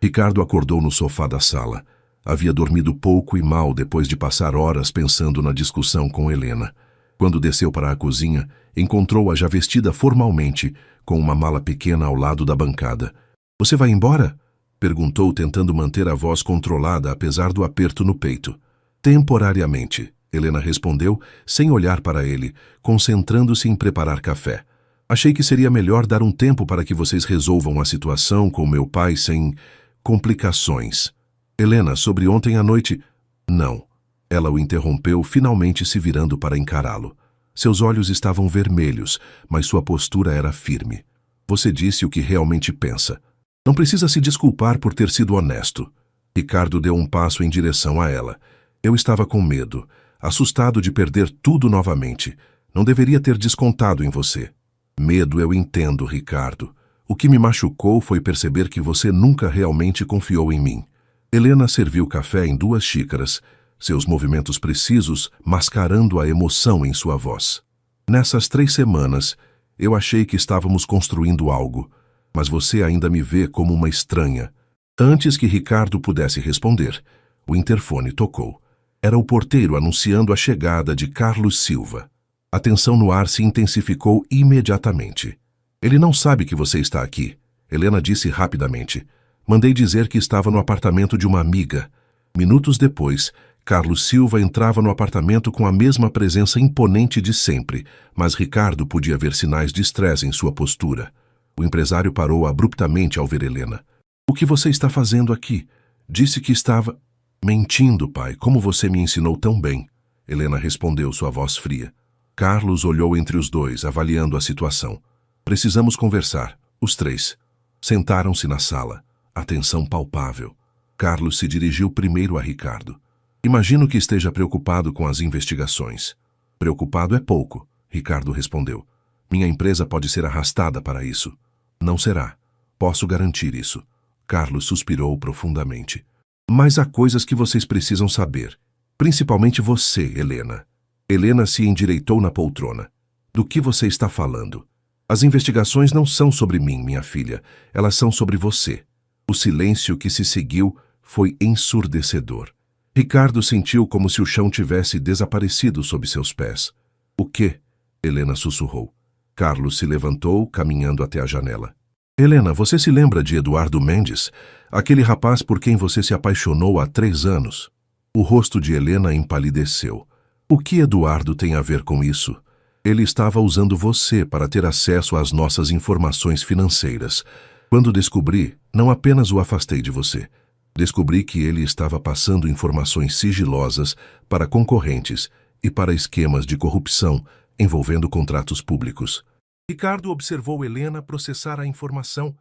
Ricardo acordou no sofá da sala. Havia dormido pouco e mal depois de passar horas pensando na discussão com Helena. Quando desceu para a cozinha, encontrou-a já vestida formalmente, com uma mala pequena ao lado da bancada. — Você vai embora? Perguntou, tentando manter a voz controlada apesar do aperto no peito. — Temporariamente, Helena respondeu, sem olhar para ele, concentrando-se em preparar café. Achei que seria melhor dar um tempo para que vocês resolvam a situação com meu pai sem complicações. Helena, sobre ontem à noite... Não. Ela o interrompeu, finalmente se virando para encará-lo. Seus olhos estavam vermelhos, mas sua postura era firme. Você disse o que realmente pensa. Não precisa se desculpar por ter sido honesto. Ricardo deu um passo em direção a ela. Eu estava com medo, assustado de perder tudo novamente. Não deveria ter descontado em você. Medo eu entendo, Ricardo. O que me machucou foi perceber que você nunca realmente confiou em mim. Helena serviu café em 2 xícaras, seus movimentos precisos mascarando a emoção em sua voz. Nessas 3 semanas, eu achei que estávamos construindo algo, mas você ainda me vê como uma estranha. Antes que Ricardo pudesse responder, o interfone tocou. Era o porteiro anunciando a chegada de Carlos Silva. A tensão no ar se intensificou imediatamente. Ele não sabe que você está aqui, Helena disse rapidamente. Mandei dizer que estava no apartamento de uma amiga. Minutos depois, Carlos Silva entrava no apartamento com a mesma presença imponente de sempre, mas Ricardo podia ver sinais de estresse em sua postura. O empresário parou abruptamente ao ver Helena. — O que você está fazendo aqui? Disse que estava... Mentindo, pai, como você me ensinou tão bem. Helena respondeu, sua voz fria. Carlos olhou entre os dois, avaliando a situação. Precisamos conversar, os 3. Sentaram-se na sala. Atenção palpável. Carlos se dirigiu primeiro a Ricardo. Imagino que esteja preocupado com as investigações. Preocupado é pouco. Ricardo respondeu. Minha empresa pode ser arrastada para isso. Não será. Posso garantir isso. Carlos suspirou profundamente. Mas há coisas que vocês precisam saber. Principalmente você, Helena. Helena se endireitou na poltrona. Do que você está falando? As investigações não são sobre mim, minha filha. Elas são sobre você. O silêncio que se seguiu foi ensurdecedor. Ricardo sentiu como se o chão tivesse desaparecido sob seus pés. O quê? Helena sussurrou. Carlos se levantou, caminhando até a janela. Helena, você se lembra de Eduardo Mendes? Aquele rapaz por quem você se apaixonou há 3 anos? O rosto de Helena empalideceu. O que Eduardo tem a ver com isso? Ele estava usando você para ter acesso às nossas informações financeiras. Quando descobri, não apenas o afastei de você. Descobri que ele estava passando informações sigilosas para concorrentes e para esquemas de corrupção envolvendo contratos públicos. Ricardo observou Helena processar a informação,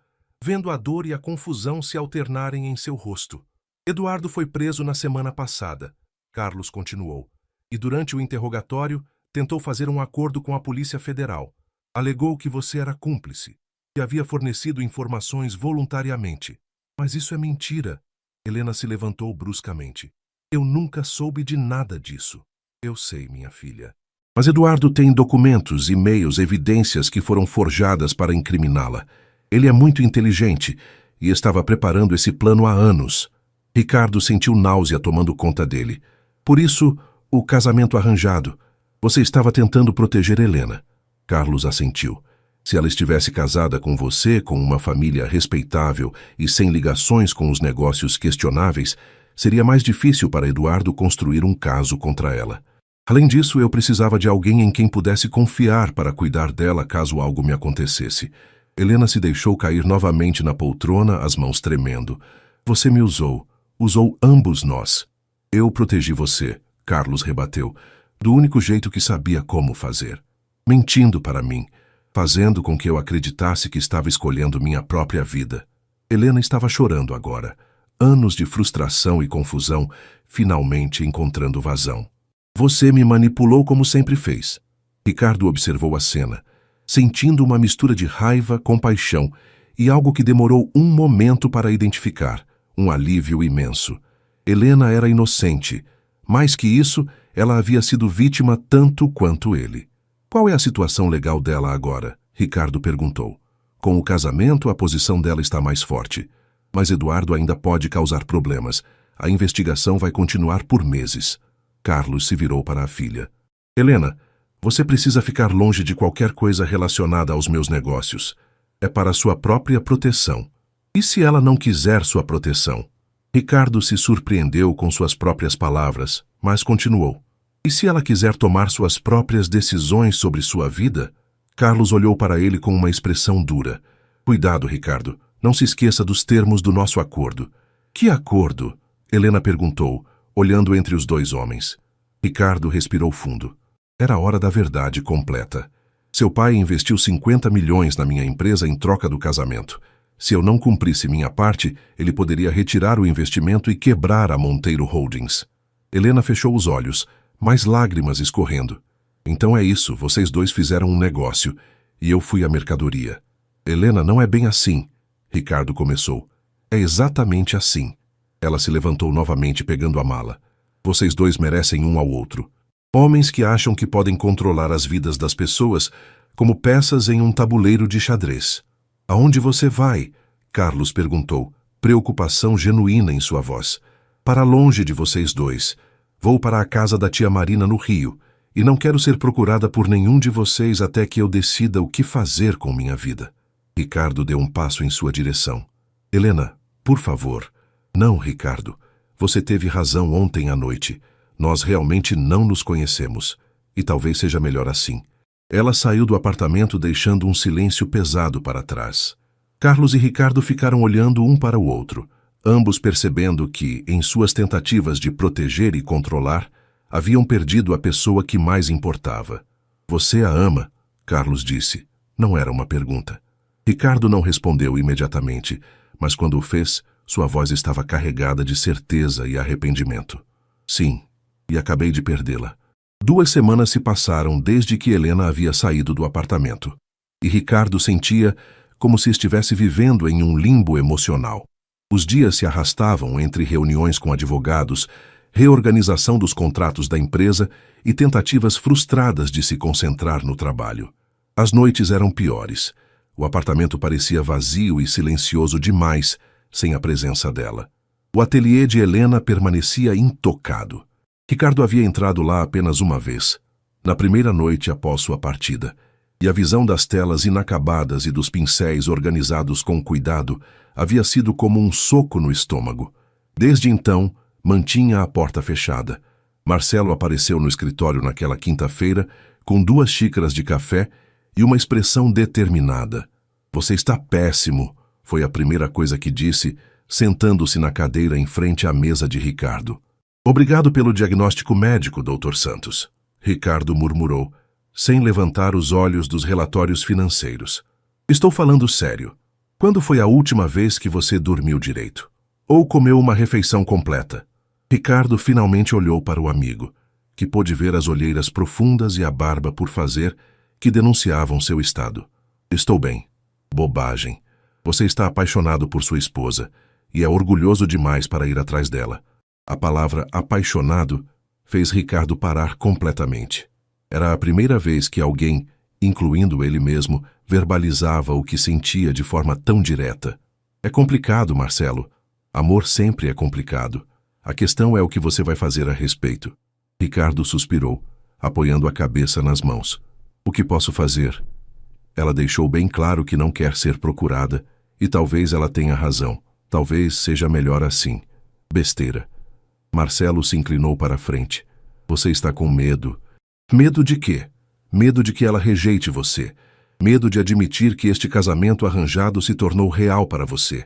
vendo a dor e a confusão se alternarem em seu rosto. Eduardo foi preso na semana passada, Carlos continuou, e durante o interrogatório tentou fazer um acordo com a Polícia Federal. Alegou que você era cúmplice, que havia fornecido informações voluntariamente. Mas isso é mentira. Helena se levantou bruscamente. Eu nunca soube de nada disso. Eu sei, minha filha. Mas Eduardo tem documentos, e-mails, evidências que foram forjadas para incriminá-la. Ele é muito inteligente e estava preparando esse plano há anos. Ricardo sentiu náusea tomando conta dele. Por isso, o casamento arranjado. Você estava tentando proteger Helena. Carlos assentiu. Se ela estivesse casada com você, com uma família respeitável e sem ligações com os negócios questionáveis, seria mais difícil para Eduardo construir um caso contra ela. Além disso, eu precisava de alguém em quem pudesse confiar para cuidar dela caso algo me acontecesse. Helena se deixou cair novamente na poltrona, as mãos tremendo. Você me usou. Usou ambos nós. Eu protegi você, Carlos rebateu, do único jeito que sabia como fazer. Mentindo para mim, fazendo com que eu acreditasse que estava escolhendo minha própria vida. Helena estava chorando agora. Anos de frustração e confusão, finalmente encontrando vazão. Você me manipulou como sempre fez. Ricardo observou a cena, sentindo uma mistura de raiva, compaixão e algo que demorou um momento para identificar, um alívio imenso. Helena era inocente. Mais que isso, ela havia sido vítima tanto quanto ele. Qual é a situação legal dela agora? Ricardo perguntou. Com o casamento, a posição dela está mais forte. Mas Eduardo ainda pode causar problemas. A investigação vai continuar por meses. Carlos se virou para a filha. Helena, você precisa ficar longe de qualquer coisa relacionada aos meus negócios. É para sua própria proteção. E se ela não quiser sua proteção? Ricardo se surpreendeu com suas próprias palavras, mas continuou. E se ela quiser tomar suas próprias decisões sobre sua vida? Carlos olhou para ele com uma expressão dura. Cuidado, Ricardo. Não se esqueça dos termos do nosso acordo. Que acordo? Helena perguntou, olhando entre os 2 homens. Ricardo respirou fundo. Era a hora da verdade completa. Seu pai investiu 50 milhões na minha empresa em troca do casamento. Se eu não cumprisse minha parte, ele poderia retirar o investimento e quebrar a Monteiro Holdings. Helena fechou os olhos, mais lágrimas escorrendo. Então é isso, vocês 2 fizeram um negócio, e eu fui a mercadoria. Helena, não é bem assim. Ricardo começou. É exatamente assim. Ela se levantou novamente pegando a mala. Vocês 2 merecem um ao outro. Homens que acham que podem controlar as vidas das pessoas como peças em um tabuleiro de xadrez. Aonde você vai? Carlos perguntou, preocupação genuína em sua voz. Para longe de vocês 2. Vou para a casa da tia Marina no Rio, e não quero ser procurada por nenhum de vocês até que eu decida o que fazer com minha vida. Ricardo deu um passo em sua direção. Helena, por favor. Não, Ricardo. Você teve razão ontem à noite. Nós realmente não nos conhecemos. E talvez seja melhor assim. Ela saiu do apartamento deixando um silêncio pesado para trás. Carlos e Ricardo ficaram olhando um para o outro, ambos percebendo que, em suas tentativas de proteger e controlar, haviam perdido a pessoa que mais importava. Você a ama? Carlos disse. Não era uma pergunta. Ricardo não respondeu imediatamente, mas quando o fez, sua voz estava carregada de certeza e arrependimento. Sim, e acabei de perdê-la. 2 semanas se passaram desde que Helena havia saído do apartamento. E Ricardo sentia como se estivesse vivendo em um limbo emocional. Os dias se arrastavam entre reuniões com advogados, reorganização dos contratos da empresa e tentativas frustradas de se concentrar no trabalho. As noites eram piores. O apartamento parecia vazio e silencioso demais, sem a presença dela. O ateliê de Helena permanecia intocado. Ricardo havia entrado lá apenas uma vez, na primeira noite após sua partida, e a visão das telas inacabadas e dos pincéis organizados com cuidado havia sido como um soco no estômago. Desde então, mantinha a porta fechada. Marcelo apareceu no escritório naquela quinta-feira com 2 xícaras de café e uma expressão determinada. "Você está péssimo", foi a primeira coisa que disse, sentando-se na cadeira em frente à mesa de Ricardo. "Obrigado pelo diagnóstico médico, Dr. Santos", Ricardo murmurou, sem levantar os olhos dos relatórios financeiros. "Estou falando sério. Quando foi a última vez que você dormiu direito? Ou comeu uma refeição completa?" Ricardo finalmente olhou para o amigo, que pôde ver as olheiras profundas e a barba por fazer que denunciavam seu estado. "Estou bem." "Bobagem. Você está apaixonado por sua esposa e é orgulhoso demais para ir atrás dela." A palavra apaixonado fez Ricardo parar completamente. Era a primeira vez que alguém, incluindo ele mesmo, verbalizava o que sentia de forma tão direta. "É complicado, Marcelo. Amor sempre é complicado. A questão é o que você vai fazer a respeito." Ricardo suspirou, apoiando a cabeça nas mãos. "O que posso fazer?" Ela deixou bem claro que não quer ser procurada, e talvez ela tenha razão. Talvez seja melhor assim. Besteira. Marcelo se inclinou para a frente. "Você está com medo." "Medo de quê?" "Medo de que ela rejeite você. Medo de admitir que este casamento arranjado se tornou real para você.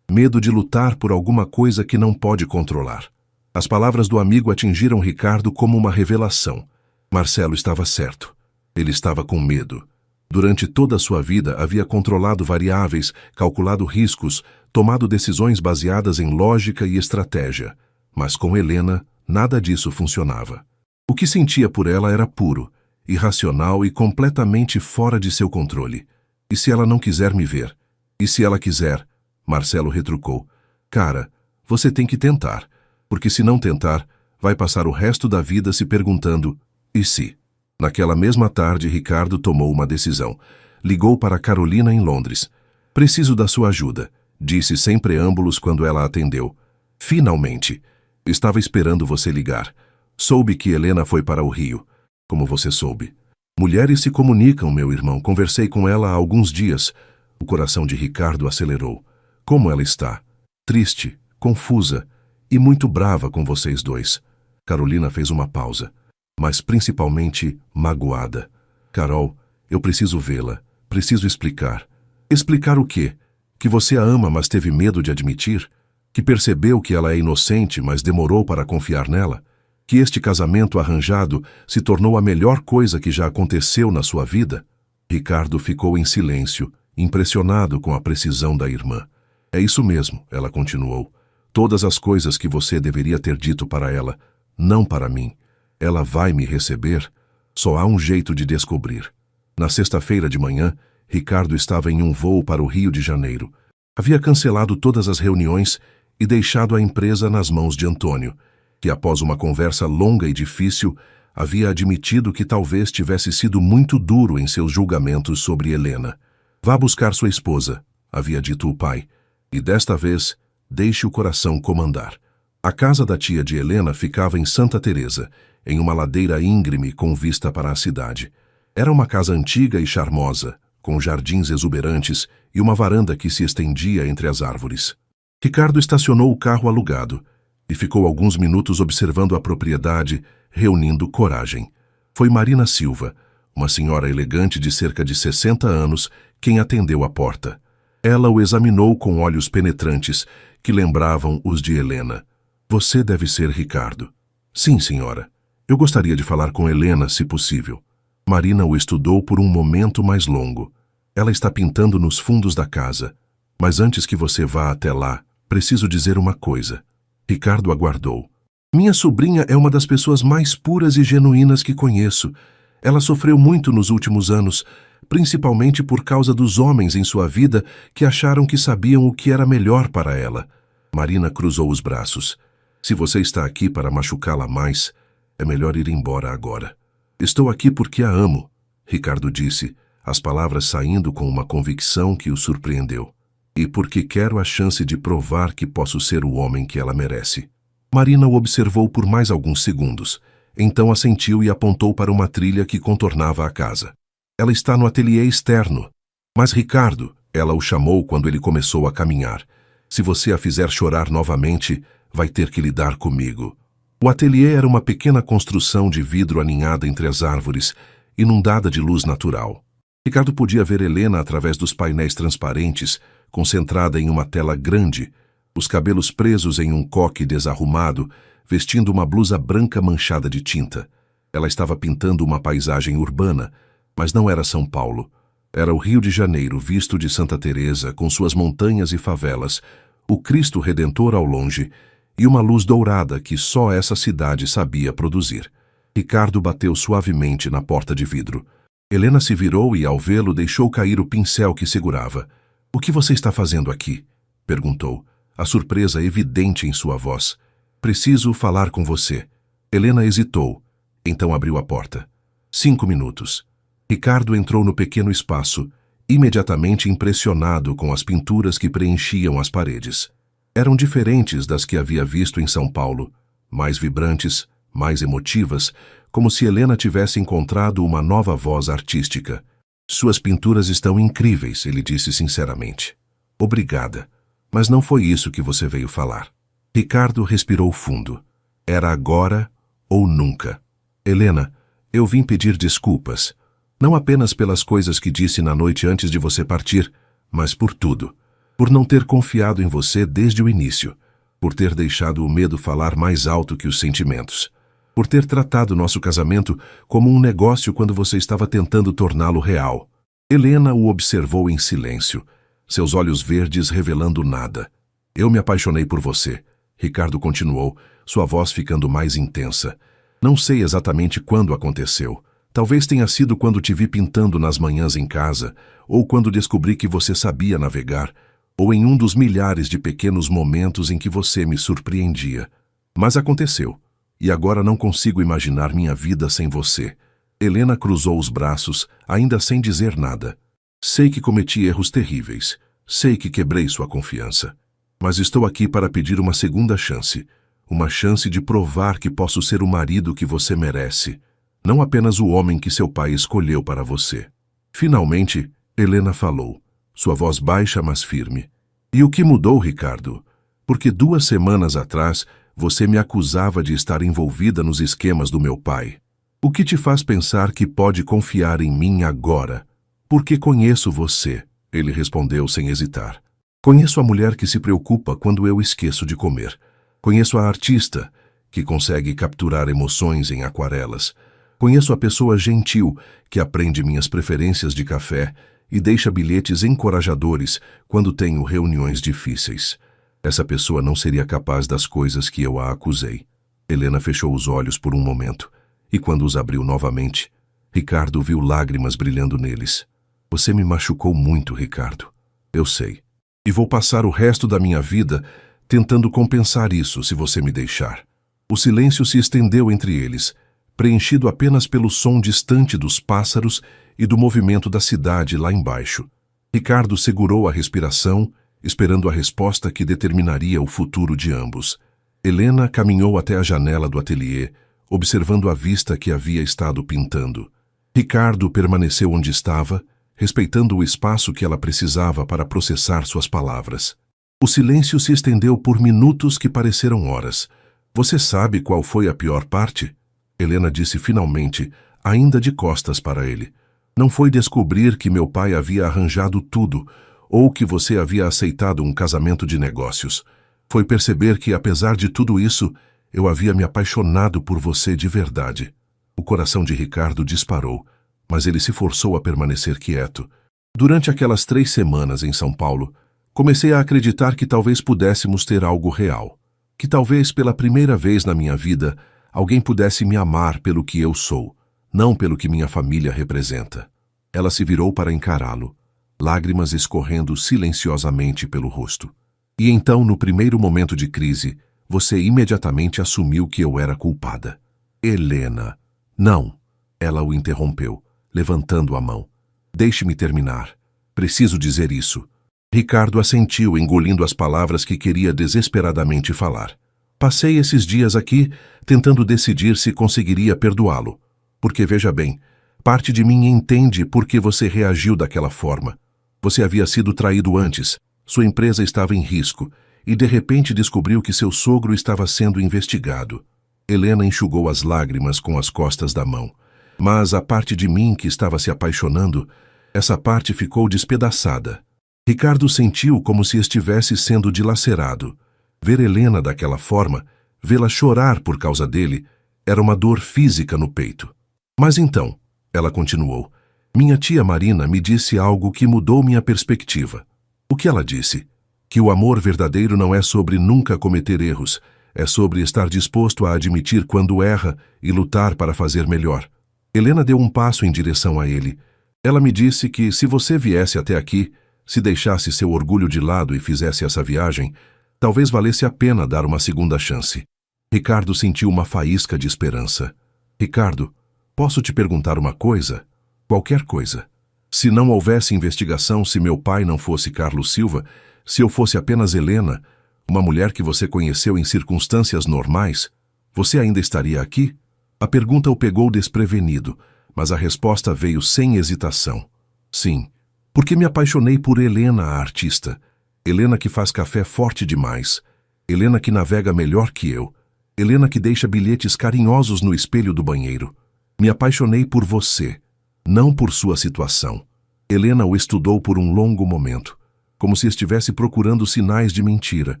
Medo de lutar por alguma coisa que não pode controlar." As palavras do amigo atingiram Ricardo como uma revelação. Marcelo estava certo. Ele estava com medo. Durante toda a sua vida havia controlado variáveis, calculado riscos, tomado decisões baseadas em lógica e estratégia. Mas com Helena, nada disso funcionava. O que sentia por ela era puro, irracional e completamente fora de seu controle. "E se ela não quiser me ver? E se ela quiser?" Marcelo retrucou. "Cara, você tem que tentar, porque se não tentar, vai passar o resto da vida se perguntando, e se?" Naquela mesma tarde, Ricardo tomou uma decisão. Ligou para Carolina em Londres. "Preciso da sua ajuda", disse sem preâmbulos quando ela atendeu. "Finalmente! Estava esperando você ligar. Soube que Helena foi para o Rio." "Como você soube?" "Mulheres se comunicam, meu irmão. Conversei com ela há alguns dias." O coração de Ricardo acelerou. "Como ela está?" "Triste, confusa e muito brava com vocês dois." Carolina fez uma pausa, mas principalmente magoada. "Carol, eu preciso vê-la. Preciso explicar." "Explicar o quê? Que você a ama, mas teve medo de admitir? Que percebeu que ela é inocente, mas demorou para confiar nela? Que este casamento arranjado se tornou a melhor coisa que já aconteceu na sua vida?" Ricardo ficou em silêncio, impressionado com a precisão da irmã. "É isso mesmo", ela continuou. "Todas as coisas que você deveria ter dito para ela, não para mim. Ela vai me receber? Só há um jeito de descobrir." Na sexta-feira de manhã, Ricardo estava em um voo para o Rio de Janeiro. Havia cancelado todas as reuniões e deixado a empresa nas mãos de Antônio, que após uma conversa longa e difícil, havia admitido que talvez tivesse sido muito duro em seus julgamentos sobre Helena. "Vá buscar sua esposa", havia dito o pai, "e desta vez, deixe o coração comandar." A casa da tia de Helena ficava em Santa Teresa, em uma ladeira íngreme com vista para a cidade. Era uma casa antiga e charmosa, com jardins exuberantes e uma varanda que se estendia entre as árvores. Ricardo estacionou o carro alugado e ficou alguns minutos observando a propriedade, reunindo coragem. Foi Marina Silva, uma senhora elegante de cerca de 60 anos, quem atendeu à porta. Ela o examinou com olhos penetrantes, que lembravam os de Helena. "Você deve ser Ricardo." "Sim, senhora. Eu gostaria de falar com Helena, se possível." Marina o estudou por um momento mais longo. "Ela está pintando nos fundos da casa. Mas antes que você vá até lá, preciso dizer uma coisa." Ricardo aguardou. Minha sobrinha é uma das pessoas mais puras e genuínas que conheço. Ela sofreu muito nos últimos anos, principalmente por causa dos homens em sua vida que acharam que sabiam o que era melhor para ela. Marina cruzou os braços. Se você está aqui para machucá-la mais, é melhor ir embora agora. Estou aqui porque a amo, Ricardo disse, as palavras saindo com uma convicção que o surpreendeu. E porque quero a chance de provar que posso ser o homem que ela merece. Marina o observou por mais alguns segundos. Então assentiu e apontou para uma trilha que contornava a casa. Ela está no ateliê externo. Mas Ricardo, ela o chamou quando ele começou a caminhar. Se você a fizer chorar novamente, vai ter que lidar comigo. O ateliê era uma pequena construção de vidro aninhada entre as árvores, inundada de luz natural. Ricardo podia ver Helena através dos painéis transparentes, concentrada em uma tela grande, os cabelos presos em um coque desarrumado, vestindo uma blusa branca manchada de tinta. Ela estava pintando uma paisagem urbana, mas não era São Paulo. Era o Rio de Janeiro visto de Santa Teresa, com suas montanhas e favelas, o Cristo Redentor ao longe e uma luz dourada que só essa cidade sabia produzir. Ricardo bateu suavemente na porta de vidro. Helena se virou e, ao vê-lo, deixou cair o pincel que segurava. "O que você está fazendo aqui?" perguntou, a surpresa evidente em sua voz. "Preciso falar com você." Helena hesitou, então abriu a porta. 5 minutos. Ricardo entrou no pequeno espaço, imediatamente impressionado com as pinturas que preenchiam as paredes. Eram diferentes das que havia visto em São Paulo, mais vibrantes, mais emotivas, como se Helena tivesse encontrado uma nova voz artística. "Suas pinturas estão incríveis", ele disse sinceramente. "Obrigada, mas não foi isso que você veio falar." Ricardo respirou fundo. Era agora ou nunca. "Helena, eu vim pedir desculpas, não apenas pelas coisas que disse na noite antes de você partir, mas por tudo. Por não ter confiado em você desde o início, por ter deixado o medo falar mais alto que os sentimentos, por ter tratado nosso casamento como um negócio quando você estava tentando torná-lo real." Helena o observou em silêncio, seus olhos verdes revelando nada. "Eu me apaixonei por você", Ricardo continuou, sua voz ficando mais intensa. "Não sei exatamente quando aconteceu. Talvez tenha sido quando te vi pintando nas manhãs em casa, ou quando descobri que você sabia navegar, ou em um dos milhares de pequenos momentos em que você me surpreendia. Mas aconteceu, e agora não consigo imaginar minha vida sem você." Helena cruzou os braços, ainda sem dizer nada. "Sei que cometi erros terríveis. Sei que quebrei sua confiança. Mas estou aqui para pedir uma segunda chance. Uma chance de provar que posso ser o marido que você merece. Não apenas o homem que seu pai escolheu para você." Finalmente, Helena falou, sua voz baixa mas firme. "E o que mudou, Ricardo? Porque 2 semanas atrás você me acusava de estar envolvida nos esquemas do meu pai. O que te faz pensar que pode confiar em mim agora?" "Porque conheço você", ele respondeu sem hesitar. "Conheço a mulher que se preocupa quando eu esqueço de comer. Conheço a artista, que consegue capturar emoções em aquarelas. Conheço a pessoa gentil, que aprende minhas preferências de café e deixa bilhetes encorajadores quando tenho reuniões difíceis. Essa pessoa não seria capaz das coisas que eu a acusei." Helena fechou os olhos por um momento, e quando os abriu novamente, Ricardo viu lágrimas brilhando neles. "Você me machucou muito, Ricardo. Eu sei. E vou passar o resto da minha vida tentando compensar isso se você me deixar." O silêncio se estendeu entre eles, preenchido apenas pelo som distante dos pássaros e do movimento da cidade lá embaixo. Ricardo segurou a respiração, esperando a resposta que determinaria o futuro de ambos. Helena caminhou até a janela do ateliê, observando a vista que havia estado pintando. Ricardo permaneceu onde estava, respeitando o espaço que ela precisava para processar suas palavras. O silêncio se estendeu por minutos que pareceram horas. "Você sabe qual foi a pior parte?" Helena disse finalmente, ainda de costas para ele. "Não foi descobrir que meu pai havia arranjado tudo, ou que você havia aceitado um casamento de negócios. Foi perceber que, apesar de tudo isso, eu havia me apaixonado por você de verdade." O coração de Ricardo disparou, mas ele se forçou a permanecer quieto. "Durante aquelas 3 semanas em São Paulo, comecei a acreditar que talvez pudéssemos ter algo real. Que talvez pela primeira vez na minha vida alguém pudesse me amar pelo que eu sou, não pelo que minha família representa. Ela se virou para encará-lo, lágrimas escorrendo silenciosamente pelo rosto. E então, no primeiro momento de crise, você imediatamente assumiu que eu era culpada. Helena. Não. Ela o interrompeu, levantando a mão. Deixe-me terminar. Preciso dizer isso. Ricardo assentiu, engolindo as palavras que queria desesperadamente falar. Passei esses dias aqui tentando decidir se conseguiria perdoá-lo. Porque, veja bem, parte de mim entende por que você reagiu daquela forma. Você havia sido traído antes, sua empresa estava em risco, e de repente descobriu que seu sogro estava sendo investigado. Helena enxugou as lágrimas com as costas da mão. Mas a parte de mim que estava se apaixonando, essa parte ficou despedaçada. Ricardo sentiu como se estivesse sendo dilacerado. Ver Helena daquela forma, vê-la chorar por causa dele, era uma dor física no peito. Mas então, ela continuou, minha tia Marina me disse algo que mudou minha perspectiva. O que ela disse? Que o amor verdadeiro não é sobre nunca cometer erros, é sobre estar disposto a admitir quando erra e lutar para fazer melhor. Helena deu um passo em direção a ele. Ela me disse que se você viesse até aqui, se deixasse seu orgulho de lado e fizesse essa viagem, talvez valesse a pena dar uma segunda chance. Ricardo sentiu uma faísca de esperança. Ricardo, posso te perguntar uma coisa? Qualquer coisa. Se não houvesse investigação, se meu pai não fosse Carlos Silva, se eu fosse apenas Helena, uma mulher que você conheceu em circunstâncias normais, você ainda estaria aqui? A pergunta o pegou desprevenido, mas a resposta veio sem hesitação. Sim, porque me apaixonei por Helena, a artista. Helena que faz café forte demais. Helena que navega melhor que eu. Helena que deixa bilhetes carinhosos no espelho do banheiro. Me apaixonei por você, não por sua situação. Helena o estudou por um longo momento, como se estivesse procurando sinais de mentira.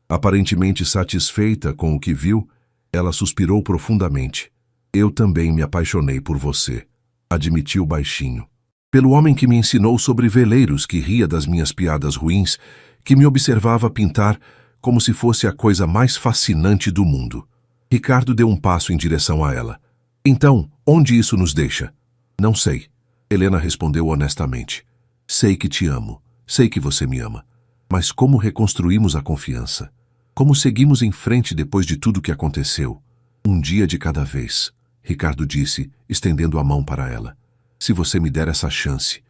Aparentemente satisfeita com o que viu, ela suspirou profundamente. Eu também me apaixonei por você, admitiu baixinho. Pelo homem que me ensinou sobre veleiros, que ria das minhas piadas ruins, que me observava pintar como se fosse a coisa mais fascinante do mundo. Ricardo deu um passo em direção a ela. Então, onde isso nos deixa? Não sei. Helena respondeu honestamente. Sei que te amo, sei que você me ama. Mas como reconstruímos a confiança? Como seguimos em frente depois de tudo que aconteceu? Um dia de cada vez, Ricardo disse, estendendo a mão para ela. Se você me der essa chance.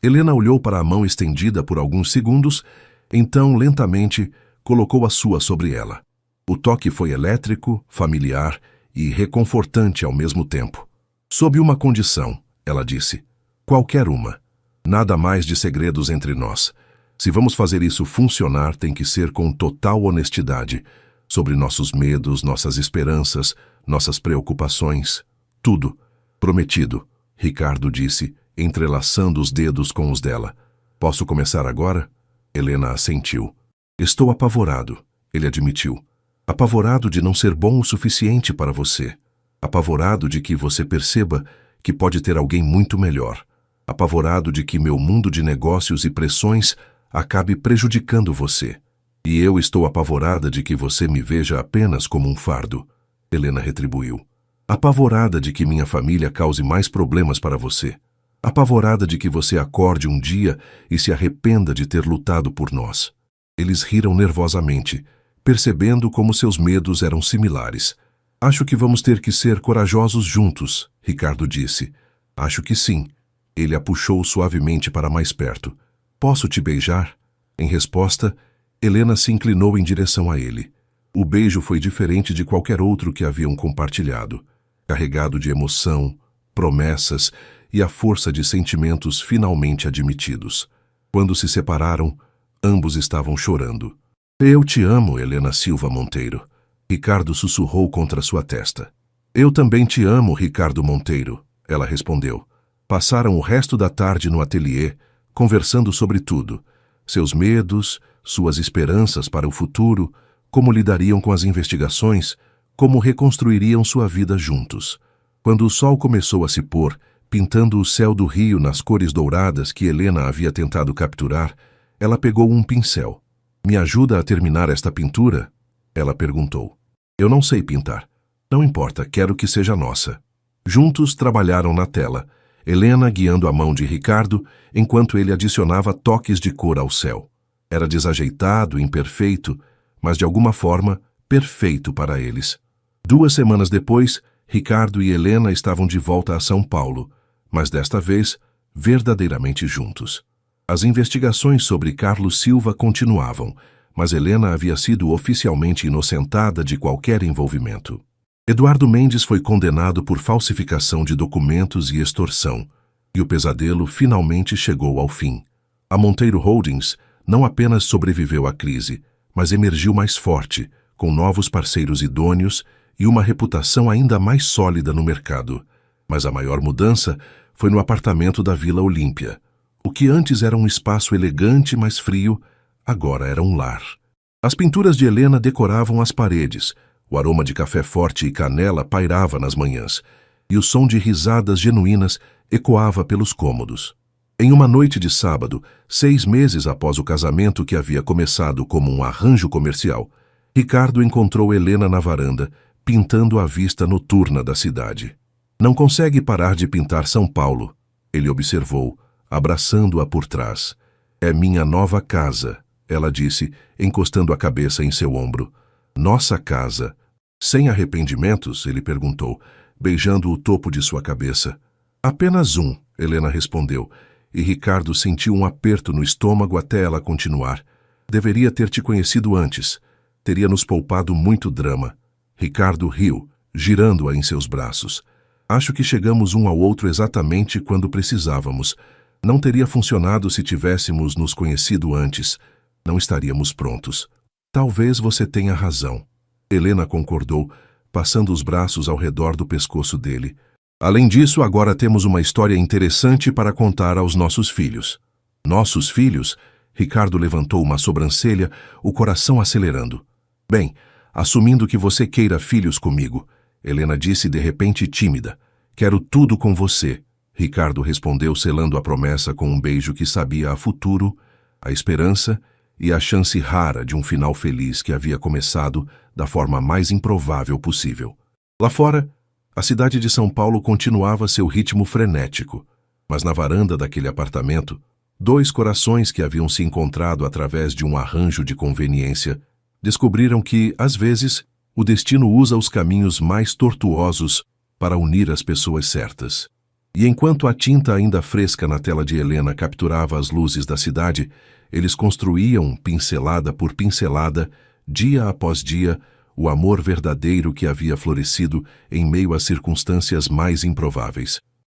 Helena olhou para a mão estendida por alguns segundos, então, lentamente, colocou a sua sobre ela. O toque foi elétrico, familiar e reconfortante ao mesmo tempo. Sob uma condição, ela disse. Qualquer uma. Nada mais de segredos entre nós. Se vamos fazer isso funcionar, tem que ser com total honestidade. Sobre nossos medos, nossas esperanças, nossas preocupações. Tudo. Prometido. Ricardo disse, entrelaçando os dedos com os dela. Posso começar agora? Helena assentiu. Estou apavorado, ele admitiu. Apavorado de não ser bom o suficiente para você. Apavorado de que você perceba que pode ter alguém muito melhor. Apavorado de que meu mundo de negócios e pressões acabe prejudicando você. E eu estou apavorada de que você me veja apenas como um fardo. Helena retribuiu. Apavorada de que minha família cause mais problemas para você. Apavorada de que você acorde um dia e se arrependa de ter lutado por nós. Eles riram nervosamente, percebendo como seus medos eram similares. Acho que vamos ter que ser corajosos juntos, Ricardo disse. Acho que sim. Ele a puxou suavemente para mais perto. Posso te beijar? Em resposta, Helena se inclinou em direção a ele. O beijo foi diferente de qualquer outro que haviam compartilhado. Carregado de emoção, promessas e a força de sentimentos finalmente admitidos. Quando se separaram, ambos estavam chorando. Eu te amo, Helena Silva Monteiro. Ricardo sussurrou contra sua testa. Eu também te amo, Ricardo Monteiro, ela respondeu. Passaram o resto da tarde no ateliê, conversando sobre tudo. Seus medos, suas esperanças para o futuro, como lidariam com as investigações, como reconstruiriam sua vida juntos. Quando o sol começou a se pôr, pintando o céu do rio nas cores douradas que Helena havia tentado capturar, ela pegou um pincel. Me ajuda a terminar esta pintura? Ela perguntou. Eu não sei pintar. Não importa, quero que seja nossa. Juntos trabalharam na tela, Helena guiando a mão de Ricardo, enquanto ele adicionava toques de cor ao céu. Era desajeitado, imperfeito, mas de alguma forma, perfeito para eles. 2 semanas depois, Ricardo e Helena estavam de volta a São Paulo, mas desta vez, verdadeiramente juntos. As investigações sobre Carlos Silva continuavam, mas Helena havia sido oficialmente inocentada de qualquer envolvimento. Eduardo Mendes foi condenado por falsificação de documentos e extorsão, e o pesadelo finalmente chegou ao fim. A Monteiro Holdings não apenas sobreviveu à crise, mas emergiu mais forte, com novos parceiros idôneos e uma reputação ainda mais sólida no mercado. Mas a maior mudança foi no apartamento da Vila Olímpia. O que antes era um espaço elegante, mas frio, agora era um lar. As pinturas de Helena decoravam as paredes, o aroma de café forte e canela pairava nas manhãs, e o som de risadas genuínas ecoava pelos cômodos. Em uma noite de sábado, 6 meses após o casamento que havia começado como um arranjo comercial, Ricardo encontrou Helena na varanda, pintando a vista noturna da cidade. Não consegue parar de pintar São Paulo, ele observou, abraçando-a por trás. É minha nova casa, ela disse, encostando a cabeça em seu ombro. Nossa casa. Sem arrependimentos, ele perguntou, beijando o topo de sua cabeça. Apenas um, Helena respondeu, e Ricardo sentiu um aperto no estômago até ela continuar. Deveria ter te conhecido antes. Teria nos poupado muito drama. Ricardo riu, girando-a em seus braços. Acho que chegamos um ao outro exatamente quando precisávamos. Não teria funcionado se tivéssemos nos conhecido antes. Não estaríamos prontos. Talvez você tenha razão. Helena concordou, passando os braços ao redor do pescoço dele. Além disso, agora temos uma história interessante para contar aos nossos filhos. Nossos filhos? Ricardo levantou uma sobrancelha, o coração acelerando. Bem, assumindo que você queira filhos comigo, Helena disse de repente tímida. Quero tudo com você. Ricardo respondeu selando a promessa com um beijo que sabia a futuro, a esperança e a chance rara de um final feliz que havia começado da forma mais improvável possível. Lá fora, a cidade de São Paulo continuava seu ritmo frenético, mas na varanda daquele apartamento, 2 corações que haviam se encontrado através de um arranjo de conveniência descobriram que, às vezes, o destino usa os caminhos mais tortuosos para unir as pessoas certas. E enquanto a tinta ainda fresca na tela de Helena capturava as luzes da cidade, eles construíam, pincelada por pincelada, dia após dia, o amor verdadeiro que havia florescido em meio às circunstâncias mais improváveis.